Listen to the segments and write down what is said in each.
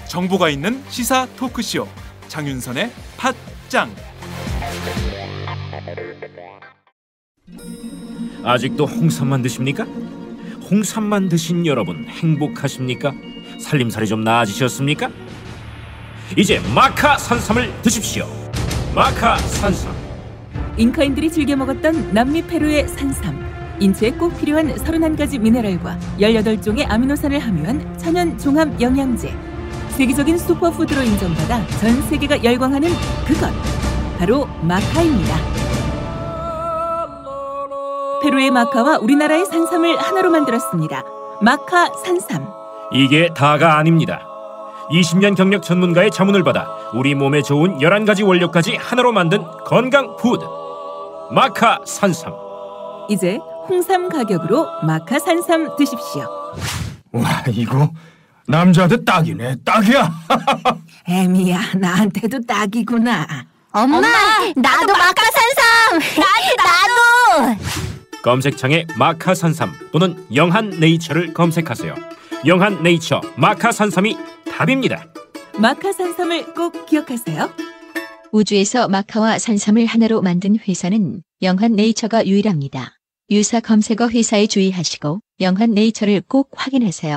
정보가 있는 시사 토크쇼 장윤선의 팟짱. 아직도 홍삼만 드십니까? 홍삼만 드신 여러분 행복하십니까? 살림살이 좀 나아지셨습니까? 이제 마카 산삼을 드십시오. 마카 산삼. 잉카인들이 즐겨 먹었던 남미 페루의 산삼. 인체에 꼭 필요한 31가지 미네랄과 18종의 아미노산을 함유한 천연 종합 영양제. 세계적인 슈퍼푸드로 인정받아 전 세계가 열광하는 그것 바로 마카입니다. 페루의 마카와 우리나라의 산삼을 하나로 만들었습니다. 마카 산삼. 이게 다가 아닙니다. 20년 경력 전문가의 자문을 받아 우리 몸에 좋은 11가지 원료까지 하나로 만든 건강 푸드 마카 산삼. 이제 홍삼 가격으로 마카 산삼 드십시오. 와, 이거 남자한테 딱이네. 딱이야. 애미야, 나한테도 딱이구나. 엄마, 나도 마카산삼. 나도. 검색창에 마카산삼 또는 영한네이처를 검색하세요. 영한네이처 마카산삼이 답입니다. 마카산삼을 꼭 기억하세요. 우주에서 마카와 산삼을 하나로 만든 회사는 영한네이처가 유일합니다. 유사 검색어 회사에 주의하시고 영한네이처를 꼭 확인하세요.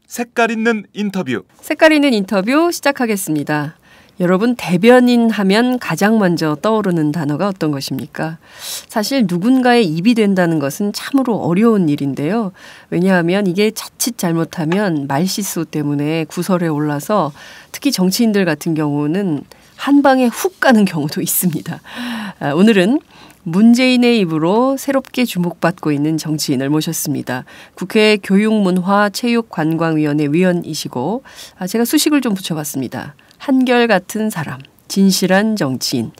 색깔 있는 인터뷰. 색깔 있는 인터뷰 시작하겠습니다. 여러분, 대변인 하면 가장 먼저 떠오르는 단어가 어떤 것입니까? 사실 누군가의 입이 된다는 것은 참으로 어려운 일인데요. 왜냐하면 이게 자칫 잘못하면 말실수 때문에 구설에 올라서 특히 정치인들 같은 경우는 한 방에 훅 가는 경우도 있습니다. 오늘은 문재인의 입으로 새롭게 주목받고 있는 정치인을 모셨습니다. 국회 교육문화체육관광위원회 위원이시고 제가 수식을 좀 붙여봤습니다. 한결같은 사람, 진실한 정치인,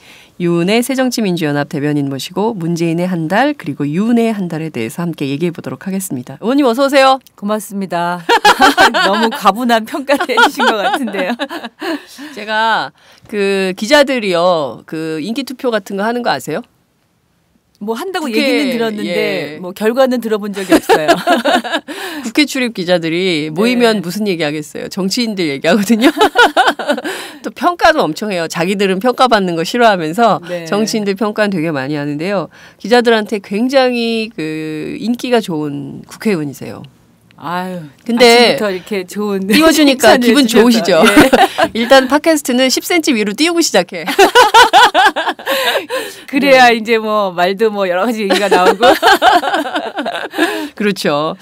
유은혜 새정치민주연합 대변인 모시고 문재인의 한 달 그리고 유은혜의 한 달에 대해서 함께 얘기해 보도록 하겠습니다. 의원님 어서 오세요. 고맙습니다. 너무 가분한 평가를 해주신 것 같은데요. 제가 그 기자들이요, 그 인기 투표 같은 거 하는 거 아세요? 뭐 한다고 국회, 얘기는 들었는데 예. 뭐 결과는 들어본 적이 없어요. 국회 출입 기자들이 모이면 네. 무슨 얘기하겠어요. 정치인들 얘기하거든요. 또 평가도 엄청 해요. 자기들은 평가받는 거 싫어하면서 네. 정치인들 평가는 되게 많이 하는데요. 기자들한테 굉장히 그 인기가 좋은 국회의원이세요. 아유, 근데 아침부터 이렇게 좋은 띄워주니까 기분 해주셔서. 좋으시죠? 예. 일단 팟캐스트는 10cm 위로 띄우고 시작해. 그래야 이제 뭐 말도 뭐 여러 가지 얘기가 나오고. 그렇죠.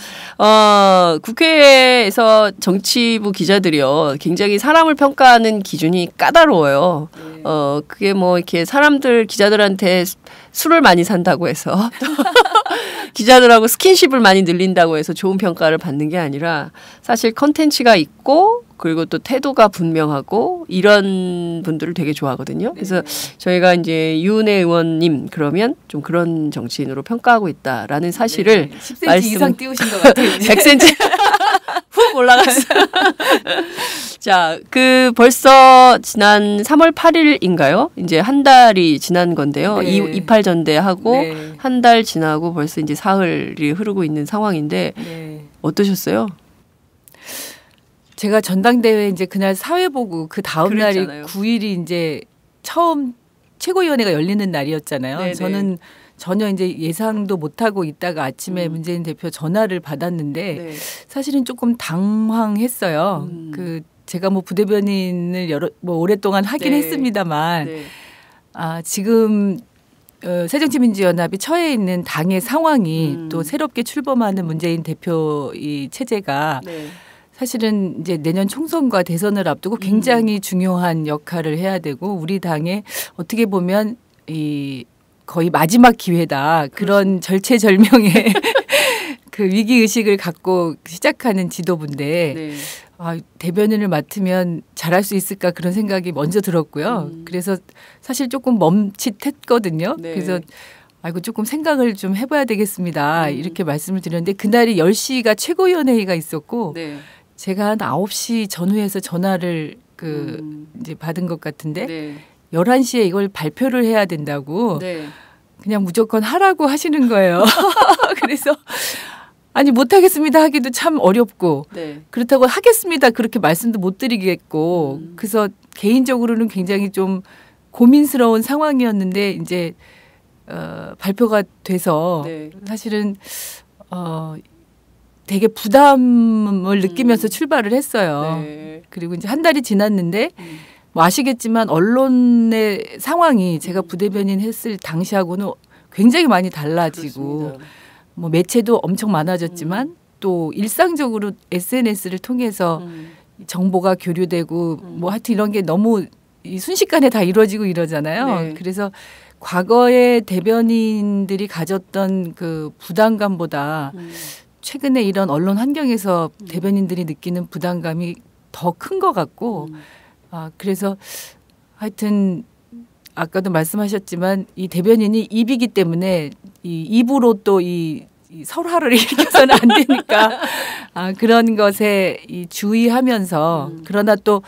국회에서 정치부 기자들이요, 굉장히 사람을 평가하는 기준이 까다로워요. 그게 뭐 이렇게 사람들 기자들한테 술을 많이 산다고 해서 기자들하고 스킨십을 많이 늘린다고 해서 좋은 평가를 받는 게 아니라 사실 컨텐츠가 있고 그리고 또 태도가 분명하고 이런 분들을 되게 좋아하거든요. 그래서 저희가 이제 유은혜 의원님 그러면 좀 그런 정치인으로 평가하고 있다라는 사실을 10cm 이상 띄우신 것 같아요. 100cm 훅 올라갔어요. 자, 그 벌써 지난 3월 8일인가요? 이제 한 달이 지난 건데요. 네. 이팔 전대하고 네. 한 달 지나고 벌써 이제 사흘이 흐르고 있는 상황인데 네. 어떠셨어요? 제가 전당대회 이제 그날 사회 보고 그 다음 날이 그랬잖아요. 9일이 이제 처음 최고위원회가 열리는 날이었잖아요. 네네. 저는 전혀 이제 예상도 못하고 있다가 아침에 문재인 대표 전화를 받았는데 네. 사실은 조금 당황했어요. 그 제가 뭐 부대변인을 뭐 오랫동안 하긴 네. 했습니다만 네. 지금 새정치민주연합이 처해 있는 당의 상황이 또 새롭게 출범하는 문재인 대표 이 체제가 네. 사실은 이제 내년 총선과 대선을 앞두고 굉장히 중요한 역할을 해야 되고 우리 당에 어떻게 보면 이 거의 마지막 기회다. 그런 절체절명의 그 위기 의식을 갖고 시작하는 지도부인데 네. 대변인을 맡으면 잘할 수 있을까 그런 생각이 먼저 들었고요. 그래서 사실 조금 멈칫했거든요. 네. 그래서 아이고 조금 생각을 좀 해봐야 되겠습니다. 이렇게 말씀을 드렸는데 그날이 10시가 최고위원회의가 있었고 네. 제가 한 9시 전후에서 전화를 이제 받은 것 같은데 네. 11시에 이걸 발표를 해야 된다고 네. 그냥 무조건 하라고 하시는 거예요. 그래서 아니 못하겠습니다 하기도 참 어렵고 네. 그렇다고 하겠습니다 그렇게 말씀도 못 드리겠고 그래서 개인적으로는 굉장히 좀 고민스러운 상황이었는데 이제 발표가 돼서 네. 사실은 되게 부담을 느끼면서 출발을 했어요. 네. 그리고 이제 한 달이 지났는데 뭐 아시겠지만 언론의 상황이 제가 부대변인 했을 당시하고는 굉장히 많이 달라지고 그렇습니다. 뭐 매체도 엄청 많아졌지만 또 일상적으로 SNS를 통해서 정보가 교류되고 뭐 하여튼 이런 게 너무 이 순식간에 다 이루어지고 이러잖아요. 네. 그래서 과거에 대변인들이 가졌던 그 부담감보다 최근에 이런 언론 환경에서 대변인들이 느끼는 부담감이 더 큰 것 같고 그래서 하여튼 아까도 말씀하셨지만 이 대변인이 입이기 때문에 이 입으로 또 이 설화를 일으켜서는 안 되니까 그런 것에 이 주의하면서 그러나 또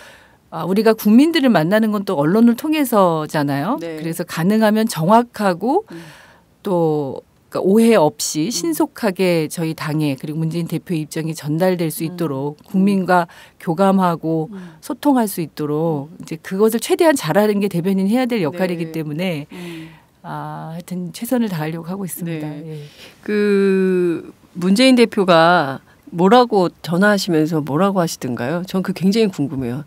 우리가 국민들을 만나는 건 또 언론을 통해서잖아요. 네. 그래서 가능하면 정확하고 또 그러니까 오해 없이 신속하게 저희 당에 그리고 문재인 대표의 입장이 전달될 수 있도록 국민과 교감하고 소통할 수 있도록 이제 그것을 최대한 잘하는 게 대변인 해야 될 역할이기 네. 때문에 하여튼 최선을 다하려고 하고 있습니다. 네. 예. 그 문재인 대표가 뭐라고 전화하시면서 뭐라고 하시던가요? 전 그 굉장히 궁금해요.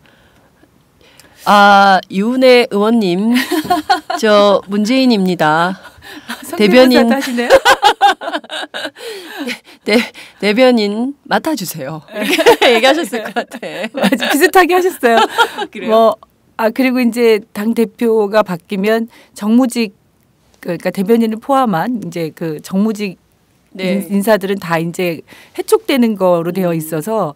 이은혜 의원님, 저 문재인입니다. 대변인 하시네요. 대변인 맡아주세요. 얘기하셨을 것 같아. 맞아, 비슷하게 하셨어요. 그래요? 그리고 이제 당 대표가 바뀌면 정무직 그러니까 대변인을 포함한 이제 그 정무직 네. 인사들은 다 이제 해촉되는 거로 되어 있어서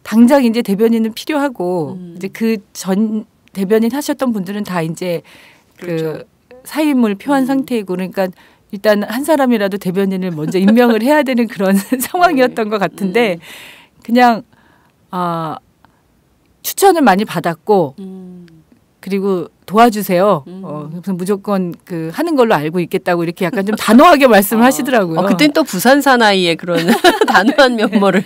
당장 이제 대변인은 필요하고 이제 그 전 대변인 하셨던 분들은 다 이제 그렇죠. 그 사임을 표한 상태이고 그러니까 일단 한 사람이라도 대변인을 먼저 임명을 해야 되는 그런 상황이었던 것 같은데 그냥 추천을 많이 받았고 그리고 도와주세요. 그래서 무조건 그 하는 걸로 알고 있겠다고 이렇게 약간 좀 단호하게 말씀을 하시더라고요. 그땐 또 부산 사나이의 그런 단호한 면모를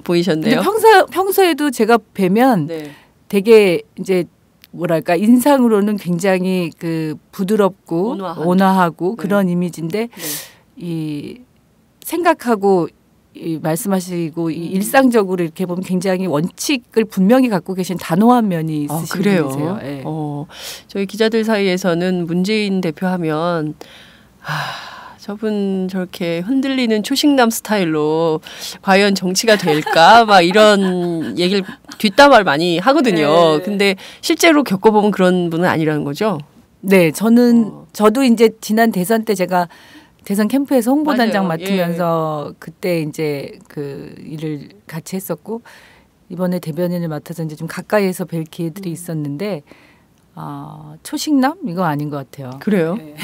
보이셨네요. 근데 평소에도 제가 뵈면 네. 되게 이제 뭐랄까 인상으로는 굉장히 그 부드럽고 온화하고 네. 그런 이미지인데 이 생각하고 이 말씀하시고 이 일상적으로 이렇게 보면 굉장히 원칙을 분명히 갖고 계신 단호한 면이 있으신 분이세요. 예. 저희 기자들 사이에서는 문재인 대표하면 저분 저렇게 흔들리는 초식남 스타일로 과연 정치가 될까? 막 이런 얘기를 뒷담화를 많이 하거든요. 네. 근데 실제로 겪어보면 그런 분은 아니라는 거죠? 네, 저도 이제 지난 대선 때 제가 대선 캠프에서 홍보단장 맞아요. 맡으면서 그때 이제 그 일을 같이 했었고 이번에 대변인을 맡아서 이제 좀 가까이에서 뵐 기회들이 있었는데 초식남 이거 아닌 것 같아요. 그래요? 네.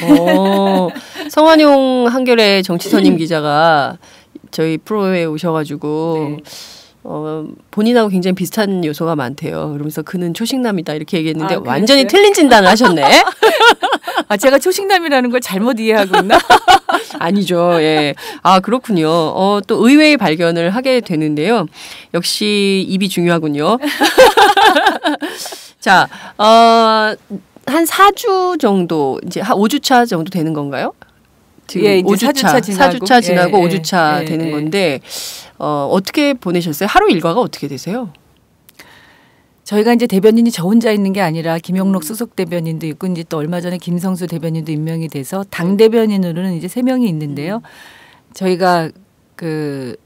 성환용 한겨레 정치선임 기자가 저희 프로에 오셔가지고 본인하고 굉장히 비슷한 요소가 많대요. 그러면서 그는 초식남이다 이렇게 얘기했는데 완전히 틀린 진단을 하셨네. 제가 초식남이라는 걸 잘못 이해하고 있나? 아니죠. 예. 그렇군요. 또 의외의 발견을 하게 되는데요. 역시 입이 중요하군요. 자, 한 4주 정도, 이제 한 5주차 정도 되는 건가요? 지금 예, 이제 4주차 지나고 예, 5주차 예, 되는 예. 건데, 어떻게 보내셨어요? 하루 일과가 어떻게 되세요? 저희가 이제 대변인이 저 혼자 있는 게 아니라 김용록 수석 대변인도 있고 이제 또 얼마 전에 김성수 대변인도 임명이 돼서 당 대변인으로는 이제 3명이 있는데요. 저희가 그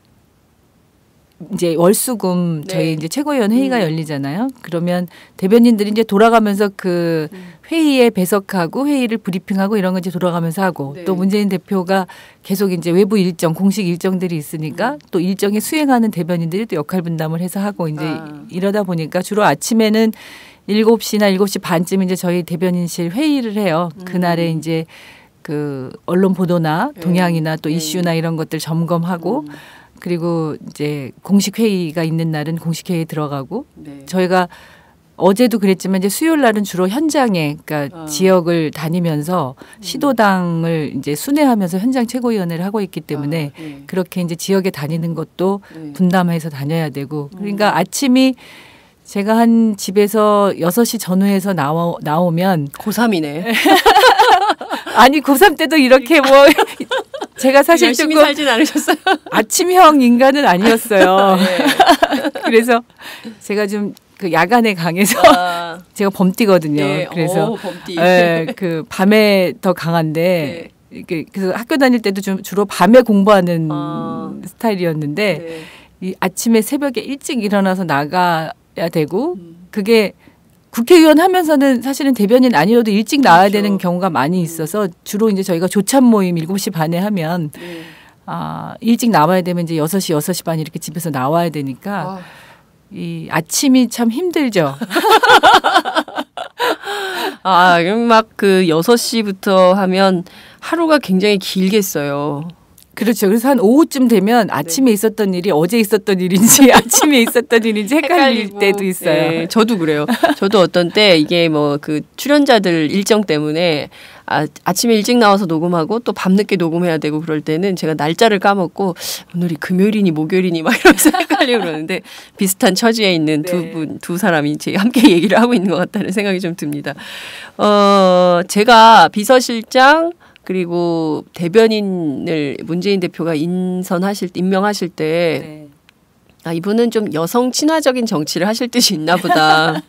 이제 월수금 저희 이제 최고위원 회의가 열리잖아요. 그러면 대변인들이 이제 돌아가면서 그 회의에 배석하고 회의를 브리핑하고 이런 거 이제 돌아가면서 하고 또 문재인 대표가 계속 이제 외부 일정, 공식 일정들이 있으니까 또 일정에 수행하는 대변인들이 또 역할 분담을 해서 하고 이제 이러다 보니까 주로 아침에는 7시나 7시 반쯤 이제 저희 대변인실 회의를 해요. 그날에 이제 그 언론 보도나 네. 동향이나 또 네. 이슈나 이런 것들 점검하고 그리고 이제 공식 회의가 있는 날은 공식 회의에 들어가고 네. 저희가 어제도 그랬지만 이제 수요일 날은 주로 현장에 그러니까 지역을 다니면서 시도당을 이제 순회하면서 현장 최고위원회를 하고 있기 때문에 네. 그렇게 이제 지역에 다니는 것도 네. 분담해서 다녀야 되고 그러니까 아침이 제가 한 집에서 6시 전후에서 나오면 고3이네. 아니 고3 때도 이렇게 뭐 제가 사실 열심히 조금 살진 않으셨어요. 아침형 인간은 아니었어요. 그래서 제가 좀 그 야간에 강해서 아, 제가 범띠거든요. 네. 그래서 오, 범띠. 그 밤에 더 강한데 이렇게 그 학교 다닐 때도 좀 주로 밤에 공부하는 스타일이었는데 네. 이 아침에 새벽에 일찍 일어나서 나가야 되고 그게 국회의원 하면서는 사실은 대변인 아니어도 일찍 나와야 그렇죠. 되는 경우가 많이 있어서 주로 이제 저희가 조찬 모임 7시 반에 하면 네. 일찍 나와야 되면 이제 6시 반 이렇게 집에서 나와야 되니까 이 아침이 참 힘들죠. 그럼 막 그 6시부터 하면 하루가 굉장히 길겠어요. 그렇죠. 그래서 한 오후쯤 되면 아침에 있었던 일이 어제 있었던 일인지 아침에 있었던 일인지 헷갈릴 때도 있어요. 네, 저도 그래요. 저도 어떤 때 이게 뭐 그 출연자들 일정 때문에 아침에 일찍 나와서 녹음하고 또 밤늦게 녹음해야 되고 그럴 때는 제가 날짜를 까먹고 오늘이 금요일이니 목요일이니 막 이러면서 헷갈리고 그러는데 비슷한 처지에 있는 두 사람이 이제 함께 얘기를 하고 있는 것 같다는 생각이 좀 듭니다. 제가 비서실장 그리고 대변인을 문재인 대표가 임명하실 때 이분은 좀 여성 친화적인 정치를 하실 뜻이 있나 보다.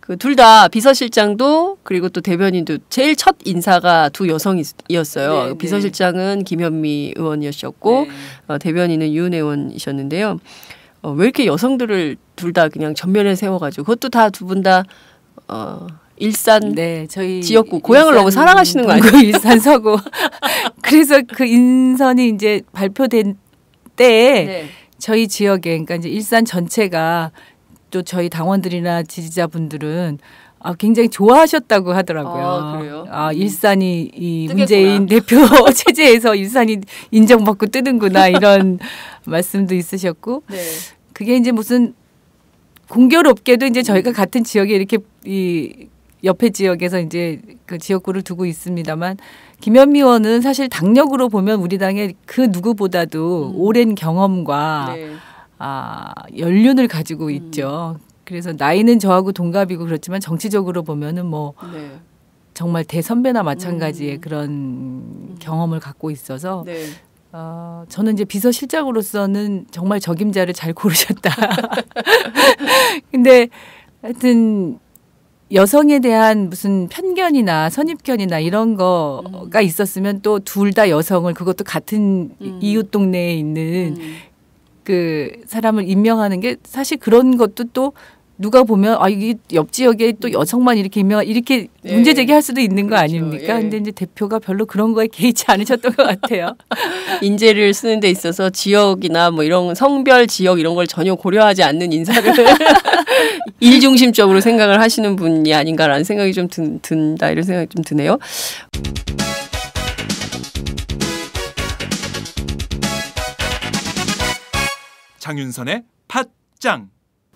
그 둘 다 비서실장도 그리고 또 대변인도 제일 첫 인사가 두 여성이었어요. 네, 비서실장은 김현미 의원이셨고 대변인은 유은혜 의원이셨는데요. 왜 이렇게 여성들을 둘 다 그냥 전면에 세워가지고 그것도 다 두 분 다 일산 저희 지역구 고향을 너무 사랑하시는 거 아니에요? 일산 서구. 그래서 그 인선이 이제 발표된 때에 저희 지역에 그러니까 이제 일산 전체가 또 저희 당원들이나 지지자분들은 굉장히 좋아하셨다고 하더라고요. 그래요? 일산이 이 뜨겠구나. 문재인 대표 체제에서 일산이 인정받고 뜨는구나 이런 말씀도 있으셨고 그게 이제 무슨 공교롭게도 이제 저희가 같은 지역에 이렇게 이 옆에 지역에서 이제 그 지역구를 두고 있습니다만 김현미 의원은 사실 당력으로 보면 우리 당의 그 누구보다도 오랜 경험과 연륜을 가지고 있죠. 그래서 나이는 저하고 동갑이고 그렇지만 정치적으로 보면은 뭐 정말 대선배나 마찬가지의 그런 경험을 갖고 있어서 저는 이제 비서실장으로서는 정말 적임자를 잘 고르셨다. 근데 하여튼 여성에 대한 무슨 편견이나 선입견이나 이런 거가 있었으면 또 둘 다 여성을 그것도 같은 이웃 동네에 있는 그 사람을 임명하는 게 사실 그런 것도 또 누가 보면 이게 옆 지역에 또 여성만 이렇게 이렇게 문제 제기할 수도 있는 거 아닙니까? 근데 이제 대표가 별로 그런 거에 개의치 않으셨던 것 같아요. 인재를 쓰는 데 있어서 지역이나 뭐 이런 성별 지역 이런 걸 전혀 고려하지 않는 인사를 일중심적으로 생각을 하시는 분이 아닌가라는 생각이 좀 든다 이런 생각이 좀 드네요. 장윤선의 팟짱.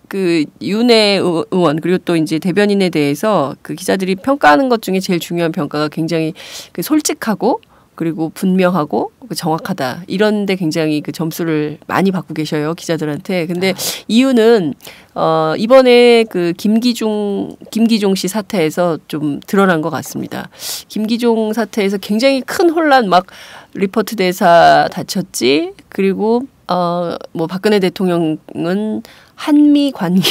그 윤혜 의원 그리고 또 이제 대변인에 대해서 그 기자들이 평가하는 것 중에 제일 중요한 평가가 굉장히 그 솔직하고 그리고 분명하고 정확하다. 이런데 굉장히 그 점수를 많이 받고 계셔요 기자들한테. 근데 이유는 이번에 그 김기종 씨 사태에서 좀 드러난 것 같습니다. 김기종 사태에서 굉장히 큰 혼란 막 리포트 대사 다쳤지. 그리고 뭐 박근혜 대통령은 한미 관계,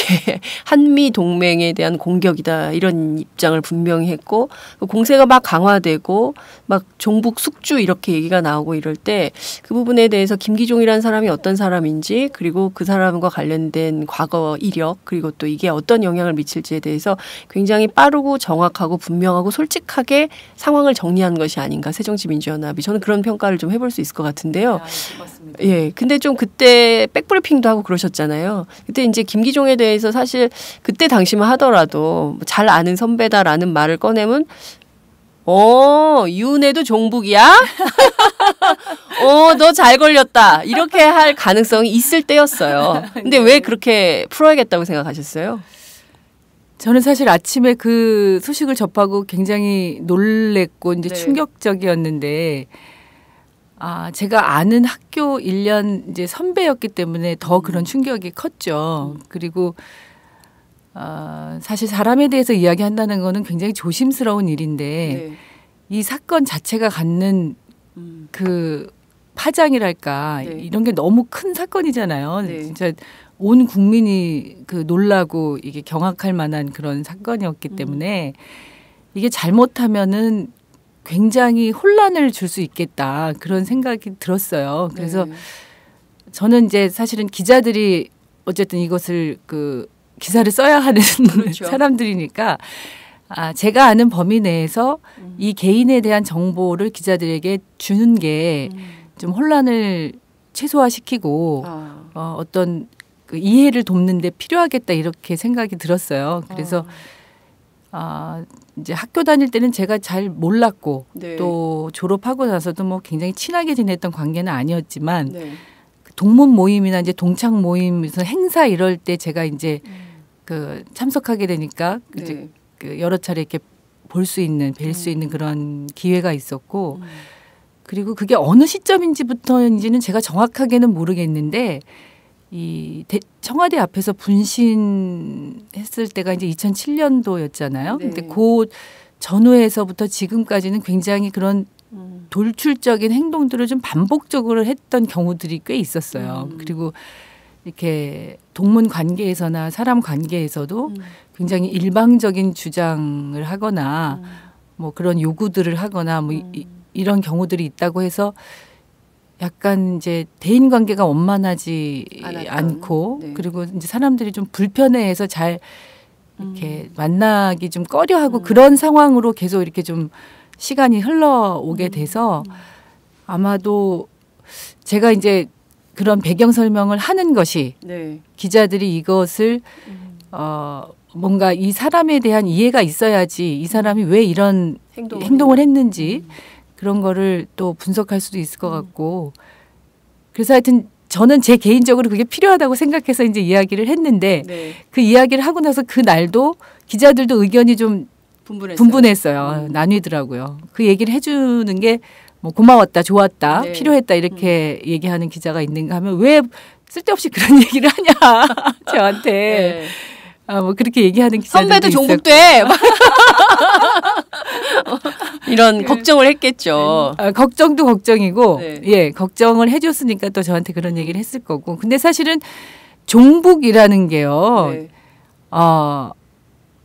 한미 동맹에 대한 공격이다 이런 입장을 분명히 했고 공세가 막 강화되고 막 종북 숙주 이렇게 얘기가 나오고 이럴 때 그 부분에 대해서 김기종이라는 사람이 어떤 사람인지 그리고 그 사람과 관련된 과거 이력 그리고 또 이게 어떤 영향을 미칠지에 대해서 굉장히 빠르고 정확하고 분명하고 솔직하게 상황을 정리한 것이 아닌가 새정치민주연합이 저는 그런 평가를 좀 해볼 수 있을 것 같은데요. 맞습니다. 예, 근데 좀 그때 백브리핑도 하고 그러셨잖아요. 그때 이제 김기종에 대해서 사실 그때 당시만 하더라도 잘 아는 선배다라는 말을 꺼내면 윤혜도 종북이야? 너 잘 걸렸다. 이렇게 할 가능성이 있을 때였어요. 근데 왜 그렇게 풀어야겠다고 생각하셨어요? 저는 사실 아침에 그 소식을 접하고 굉장히 놀랬고 이제 충격적이었는데 제가 아는 학교 1년 이제 선배였기 때문에 더 그런 충격이 컸죠. 그리고 사실 사람에 대해서 이야기한다는 거는 굉장히 조심스러운 일인데 이 사건 자체가 갖는 그 파장이랄까 이런 게 너무 큰 사건이잖아요. 진짜 온 국민이 그 놀라고 이게 경악할 만한 그런 사건이었기 때문에 이게 잘못하면은 굉장히 혼란을 줄 수 있겠다 그런 생각이 들었어요. 그래서 저는 이제 사실은 기자들이 어쨌든 이것을 그 기사를 써야 하는 그렇죠. 사람들이니까 제가 아는 범위 내에서 이 개인에 대한 정보를 기자들에게 주는 게 좀 혼란을 최소화시키고 어떤 그 이해를 돕는 데 필요하겠다 이렇게 생각이 들었어요. 그래서 이제 학교 다닐 때는 제가 잘 몰랐고 또 졸업하고 나서도 뭐 굉장히 친하게 지냈던 관계는 아니었지만 동문 모임이나 이제 동창 모임에서 행사 이럴 때 제가 이제 그 참석하게 되니까 이제 그 여러 차례 이렇게 볼 수 있는 뵐 수 있는 그런 기회가 있었고 그리고 그게 어느 시점인지부터인지는 제가 정확하게는 모르겠는데 이 청와대 앞에서 분신했을 때가 이제 2007년도였잖아요. 근데 그 전후에서부터 지금까지는 굉장히 그런 돌출적인 행동들을 좀 반복적으로 했던 경우들이 꽤 있었어요. 그리고 이렇게 동문 관계에서나 사람 관계에서도 굉장히 일방적인 주장을 하거나 뭐 그런 요구들을 하거나 뭐 이런 경우들이 있다고 해서 약간 이제 대인 관계가 원만하지 않고 그리고 이제 사람들이 좀 불편해해서 잘 이렇게 만나기 좀 꺼려하고 그런 상황으로 계속 이렇게 좀 시간이 흘러오게 돼서 아마도 제가 이제 그런 배경 설명을 하는 것이 기자들이 이것을 뭔가 이 사람에 대한 이해가 있어야지 이 사람이 왜 이런 행동을 했는지 그런 거를 또 분석할 수도 있을 것 같고 그래서 하여튼 저는 제 개인적으로 그게 필요하다고 생각해서 이제 이야기를 했는데 그 이야기를 하고 나서 그 날도 기자들도 의견이 좀 분분했어요. 나뉘더라고요. 그 얘기를 해주는 게 뭐 고마웠다, 좋았다, 필요했다 이렇게 얘기하는 기자가 있는가 하면 왜 쓸데없이 그런 얘기를 하냐 저한테. 뭐 그렇게 얘기하는 기자들도 선배도 종북돼 이런 걱정을 했겠죠. 걱정도 걱정이고 걱정을 해줬으니까 또 저한테 그런 얘기를 했을 거고 근데 사실은 종북이라는 게요.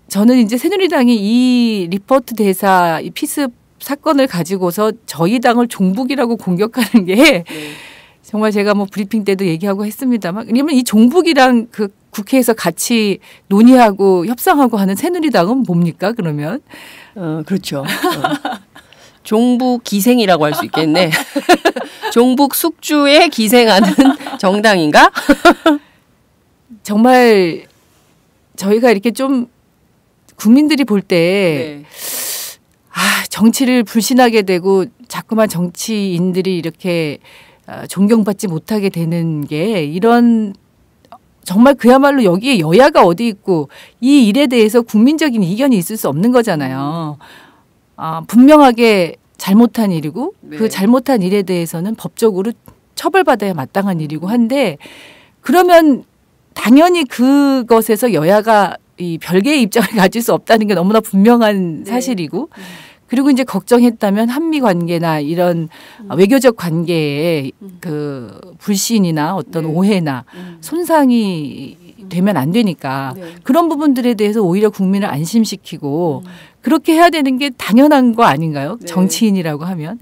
저는 이제 새누리당이 이 리포트 대사 이 피습 사건을 가지고서 저희 당을 종북이라고 공격하는 게 정말 제가 뭐 브리핑 때도 얘기하고 했습니다만 왜냐면 이 종북이랑 그 국회에서 같이 논의하고 협상하고 하는 새누리당은 뭡니까 그러면? 그렇죠. 종북 기생이라고 할 수 있겠네. 종북 숙주에 기생하는 정당인가? 정말 저희가 이렇게 좀 국민들이 볼 때 정치를 불신하게 되고 자꾸만 정치인들이 이렇게 존경받지 못하게 되는 게 이런 정말 그야말로 여기에 여야가 어디 있고 이 일에 대해서 국민적인 이견이 있을 수 없는 거잖아요. 분명하게 잘못한 일이고 그 잘못한 일에 대해서는 법적으로 처벌받아야 마땅한 일이고 한데 그러면 당연히 그것에서 여야가 이 별개의 입장을 가질 수 없다는 게 너무나 분명한 사실이고 그리고 이제 걱정했다면 한미 관계나 이런 외교적 관계에 그 불신이나 어떤 오해나 손상이 되면 안 되니까 그런 부분들에 대해서 오히려 국민을 안심시키고 그렇게 해야 되는 게 당연한 거 아닌가요? 정치인이라고 하면.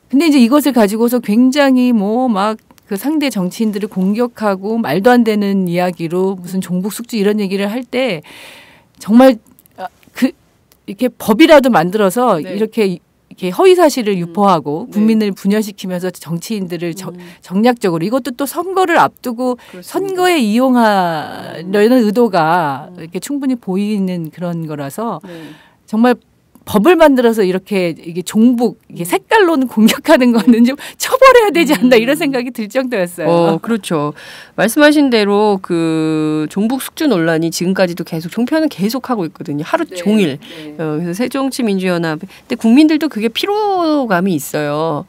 근데 이제 이것을 가지고서 굉장히 뭐 막 그 상대 정치인들을 공격하고 말도 안 되는 이야기로 무슨 종북 숙주 이런 얘기를 할 때 정말 이렇게 법이라도 만들어서 이렇게 허위 사실을 유포하고 국민을 분열시키면서 정치인들을 정략적으로 이것도 또 선거를 앞두고 선거에 이용하려는 의도가 이렇게 충분히 보이는 그런 거라서 정말 법을 만들어서 이렇게 이게 종북 이게 색깔론 공격하는 거는 좀 처벌해야 되지 않나 이런 생각이 들 정도였어요. 그렇죠. 말씀하신 대로 그 종북 숙주 논란이 지금까지도 계속 종편은 계속 하고 있거든요. 하루 종일. 그래서 새정치민주연합. 근데 국민들도 그게 피로감이 있어요.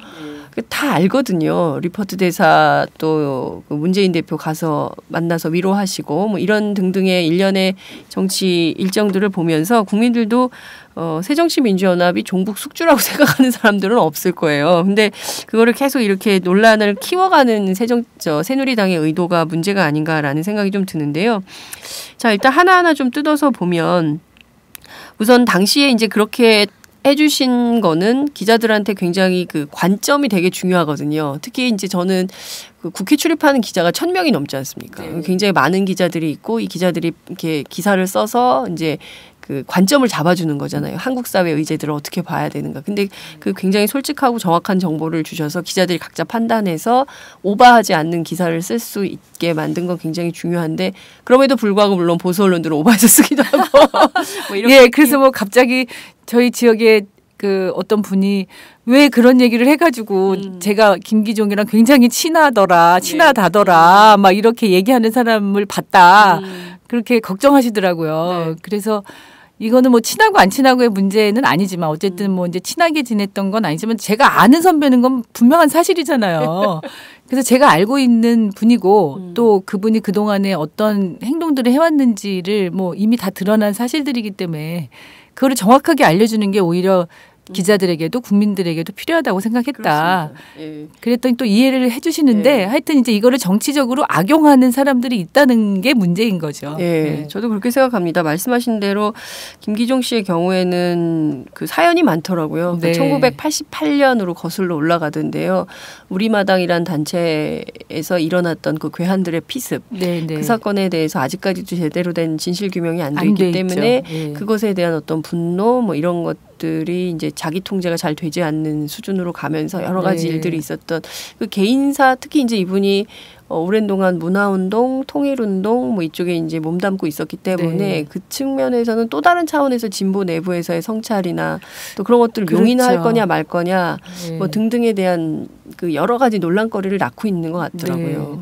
다 알거든요. 리포트 대사 또 문재인 대표 가서 만나서 위로하시고 뭐 이런 등등의 일련의 정치 일정들을 보면서 국민들도 새정치민주연합이 종북 숙주라고 생각하는 사람들은 없을 거예요. 근데 그거를 계속 이렇게 논란을 키워가는 새누리당의 의도가 문제가 아닌가라는 생각이 좀 드는데요. 자, 일단 하나하나 좀 뜯어서 보면 우선 당시에 이제 그렇게 해주신 거는 기자들한테 굉장히 그 관점이 되게 중요하거든요. 특히 이제 저는 그 국회 출입하는 기자가 1,000명이 넘지 않습니까? 굉장히 많은 기자들이 있고 이 기자들이 이렇게 기사를 써서 이제 그 관점을 잡아주는 거잖아요. 한국 사회 의제들을 어떻게 봐야 되는가. 근데 그 굉장히 솔직하고 정확한 정보를 주셔서 기자들이 각자 판단해서 오버하지 않는 기사를 쓸 수 있게 만든 건 굉장히 중요한데 그럼에도 불구하고 물론 보수 언론들은 오버해서 쓰기도 하고. 뭐 예, 그래서 뭐 갑자기 저희 지역에 그 어떤 분이 왜 그런 얘기를 해가지고 제가 김기종이랑 굉장히 친하다더라 막 이렇게 얘기하는 사람을 봤다. 그렇게 걱정하시더라고요. 그래서 이거는 뭐 친하고 안 친하고의 문제는 아니지만 어쨌든 뭐 이제 친하게 지냈던 건 아니지만 제가 아는 선배는 건 분명한 사실이잖아요. 그래서 제가 알고 있는 분이고 또 그분이 그동안에 어떤 행동들을 해왔는지를 뭐 이미 다 드러난 사실들이기 때문에 그거를 정확하게 알려주는 게 오히려 기자들에게도 국민들에게도 필요하다고 생각했다. 예. 그랬더니 또 이해를 해주시는데 하여튼 이제 이거를 정치적으로 악용하는 사람들이 있다는 게 문제인 거죠. 예, 저도 그렇게 생각합니다. 말씀하신 대로 김기종 씨의 경우에는 그 사연이 많더라고요. 네. 1988년으로 거슬러 올라가던데요. 우리마당이란 단체에서 일어났던 그 괴한들의 피습. 그 사건에 대해서 아직까지도 제대로 된 진실 규명이 안 돼 있기 때문에 그것에 대한 어떤 분노 뭐 이런 것들이 이제 자기 통제가 잘 되지 않는 수준으로 가면서 여러 가지 일들이 있었던 그 개인사 특히 이제 이분이 오랜 동안 문화운동, 통일운동 뭐 이쪽에 이제 몸담고 있었기 때문에 그 측면에서는 또 다른 차원에서 진보 내부에서의 성찰이나 또 그런 것들을 용인할 거냐 말 거냐 뭐 등등에 대한 그 여러 가지 논란거리를 낳고 있는 것 같더라고요.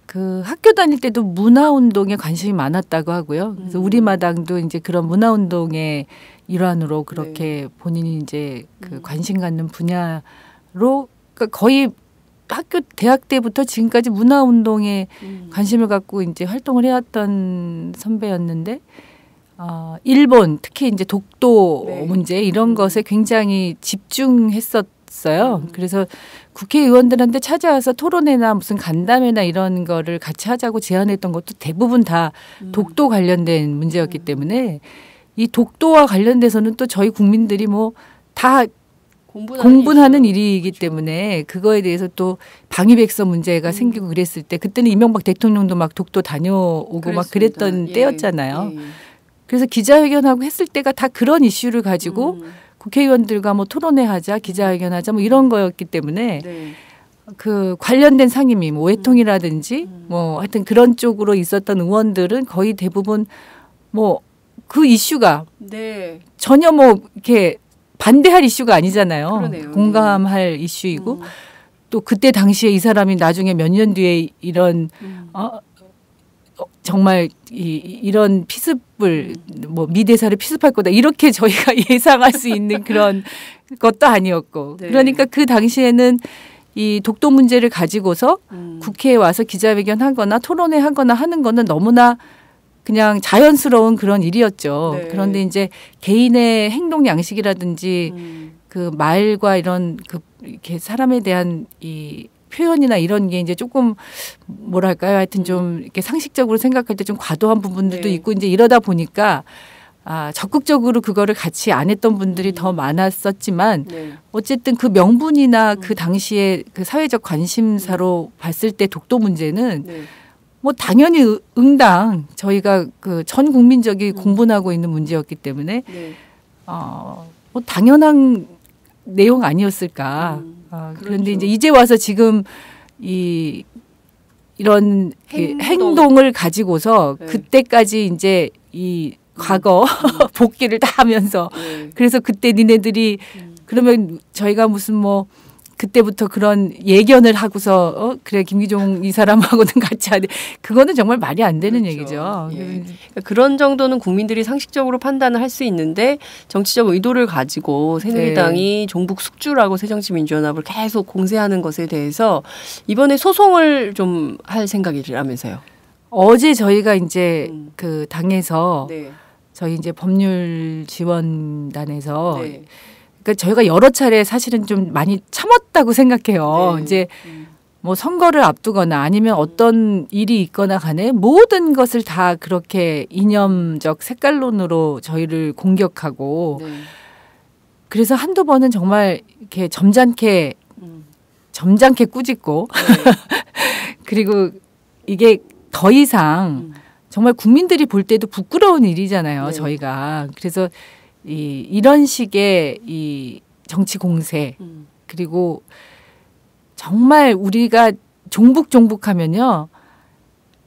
그 학교 다닐 때도 문화운동에 관심이 많았다고 하고요. 그래서 우리마당도 이제 그런 문화운동의 일환으로 그렇게 본인이 이제 그 관심 갖는 분야로 그러니까 거의 학교 대학 때부터 지금까지 문화운동에 관심을 갖고 이제 활동을 해왔던 선배였는데 일본 특히 이제 독도 문제 이런 것에 굉장히 집중했었어요. 그래서 국회의원들한테 찾아와서 토론회나 무슨 간담회나 이런 거를 같이 하자고 제안했던 것도 대부분 다 독도 관련된 문제였기 때문에 이 독도와 관련돼서는 또 저희 국민들이 뭐 다 공분하는 일이기 때문에 그거에 대해서 또 방위백서 문제가 생기고 그랬을 때 그때는 이명박 대통령도 막 독도 다녀오고 그랬습니다. 막 그랬던 때였잖아요. 그래서 기자회견하고 했을 때가 다 그런 이슈를 가지고 국회의원들과 뭐 토론회하자 기자회견하자 뭐 이런 거였기 때문에 그 관련된 상임위 뭐 외통이라든지 뭐 하여튼 그런 쪽으로 있었던 의원들은 거의 대부분 뭐 그 이슈가 전혀 뭐 이렇게 반대할 이슈가 아니잖아요. 그러네요. 공감할 이슈이고 또 그때 당시에 이 사람이 나중에 몇 년 뒤에 이런 정말 이런 피습을 뭐 미대사를 피습할 거다 이렇게 저희가 예상할 수 있는 그런 것도 아니었고 그러니까 그 당시에는 이 독도 문제를 가지고서 국회에 와서 기자회견하거나 토론회 하거나 하는 거는 너무나 그냥 자연스러운 그런 일이었죠. 그런데 이제 개인의 행동 양식이라든지 그 말과 이런 그 이렇게 사람에 대한 이 표현이나 이런 게 이제 조금 뭐랄까요? 하여튼 좀 이렇게 상식적으로 생각할 때 좀 과도한 부분들도 있고 이제 이러다 보니까 적극적으로 그거를 같이 안 했던 분들이 더 많았었지만 어쨌든 그 명분이나 그 당시에 그 사회적 관심사로 봤을 때 독도 문제는 뭐 당연히 응당 저희가 그 전 국민적이 공분하고 있는 문제였기 때문에 뭐 당연한 내용 아니었을까. 그런데 이제 와서 지금 이런 행동을 가지고서 그때까지 이제 이 과거 복귀를 다 하면서 그래서 그때 니네들이 그러면 저희가 무슨 뭐 그때부터 그런 예견을 하고서 그래 김기종 이 사람하고는 같이 하는데 그거는 정말 말이 안 되는 그렇죠. 얘기죠. 예. 그러니까 그런 정도는 국민들이 상식적으로 판단을 할 수 있는데 정치적 의도를 가지고 새누리당이 종북 숙주라고 새정치민주연합을 계속 공세하는 것에 대해서 이번에 소송을 좀 할 생각이라면서요. 어제 저희가 이제 그 당에서 네. 저희 이제 법률 지원단에서 네. 그러니까 저희가 여러 차례 사실은 좀 많이 참았다고 생각해요. 네. 이제 뭐 선거를 앞두거나 아니면 어떤 일이 있거나 간에 모든 것을 다 그렇게 이념적 색깔론으로 저희를 공격하고 네. 그래서 한두 번은 정말 이렇게 점잖게 꾸짖고 그리고 이게 더 이상 정말 국민들이 볼 때도 부끄러운 일이잖아요. 네. 저희가. 그래서 이런 식의 이 정치 공세 그리고 정말 우리가 종북하면요.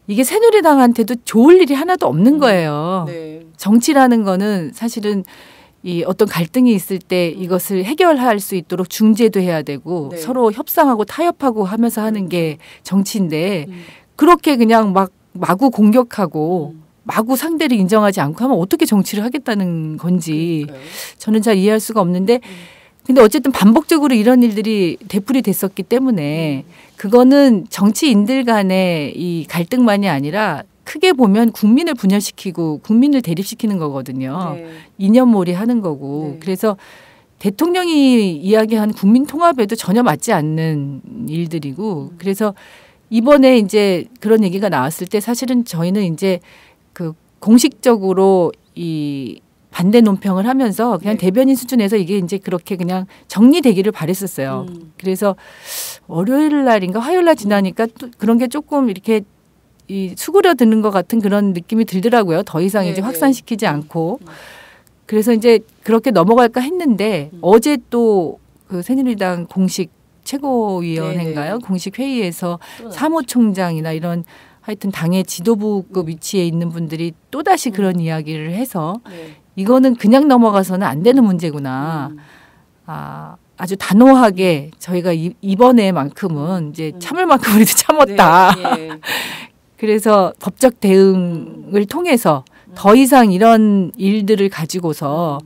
이게 새누리당한테도 좋을 일이 하나도 없는 거예요. 네. 정치라는 거는 사실은 이 어떤 갈등이 있을 때 이것을 해결할 수 있도록 중재도 해야 되고 네. 서로 협상하고 타협하고 하면서 하는 게 정치인데 그렇게 그냥 막 마구 공격하고 마구 상대를 인정하지 않고 하면 어떻게 정치를 하겠다는 건지 저는 잘 이해할 수가 없는데 근데 어쨌든 반복적으로 이런 일들이 되풀이 됐었기 때문에 그거는 정치인들 간의 이 갈등만이 아니라 크게 보면 국민을 분열시키고 국민을 대립시키는 거거든요. 네. 이념몰이 하는 거고. 네. 그래서 대통령이 이야기한 국민 통합에도 전혀 맞지 않는 일들이고 그래서 이번에 이제 그런 얘기가 나왔을 때 사실은 저희는 이제 그 공식적으로 이 반대 논평을 하면서 그냥 네. 대변인 수준에서 이게 이제 그렇게 그냥 정리되기를 바랬었어요. 그래서 월요일 날인가 화요일 날 지나니까 또 그런 게 조금 이렇게 이 수그려드는 것 같은 그런 느낌이 들더라고요. 더 이상 네, 이제 네. 확산시키지 않고. 그래서 이제 그렇게 넘어갈까 했는데 어제 또 그 새누리당 공식 최고위원회인가요? 네, 네. 공식 회의에서 사무총장이나 이런 하여튼 당의 지도부급 위치에 있는 분들이 또다시 그런 이야기를 해서 네. 이거는 그냥 넘어가서는 안 되는 문제구나. 아주 단호하게 저희가 이번에만큼은 이제 참을 만큼 우리도 참았다. 네. 그래서 법적 대응을 통해서 더 이상 이런 일들을 가지고서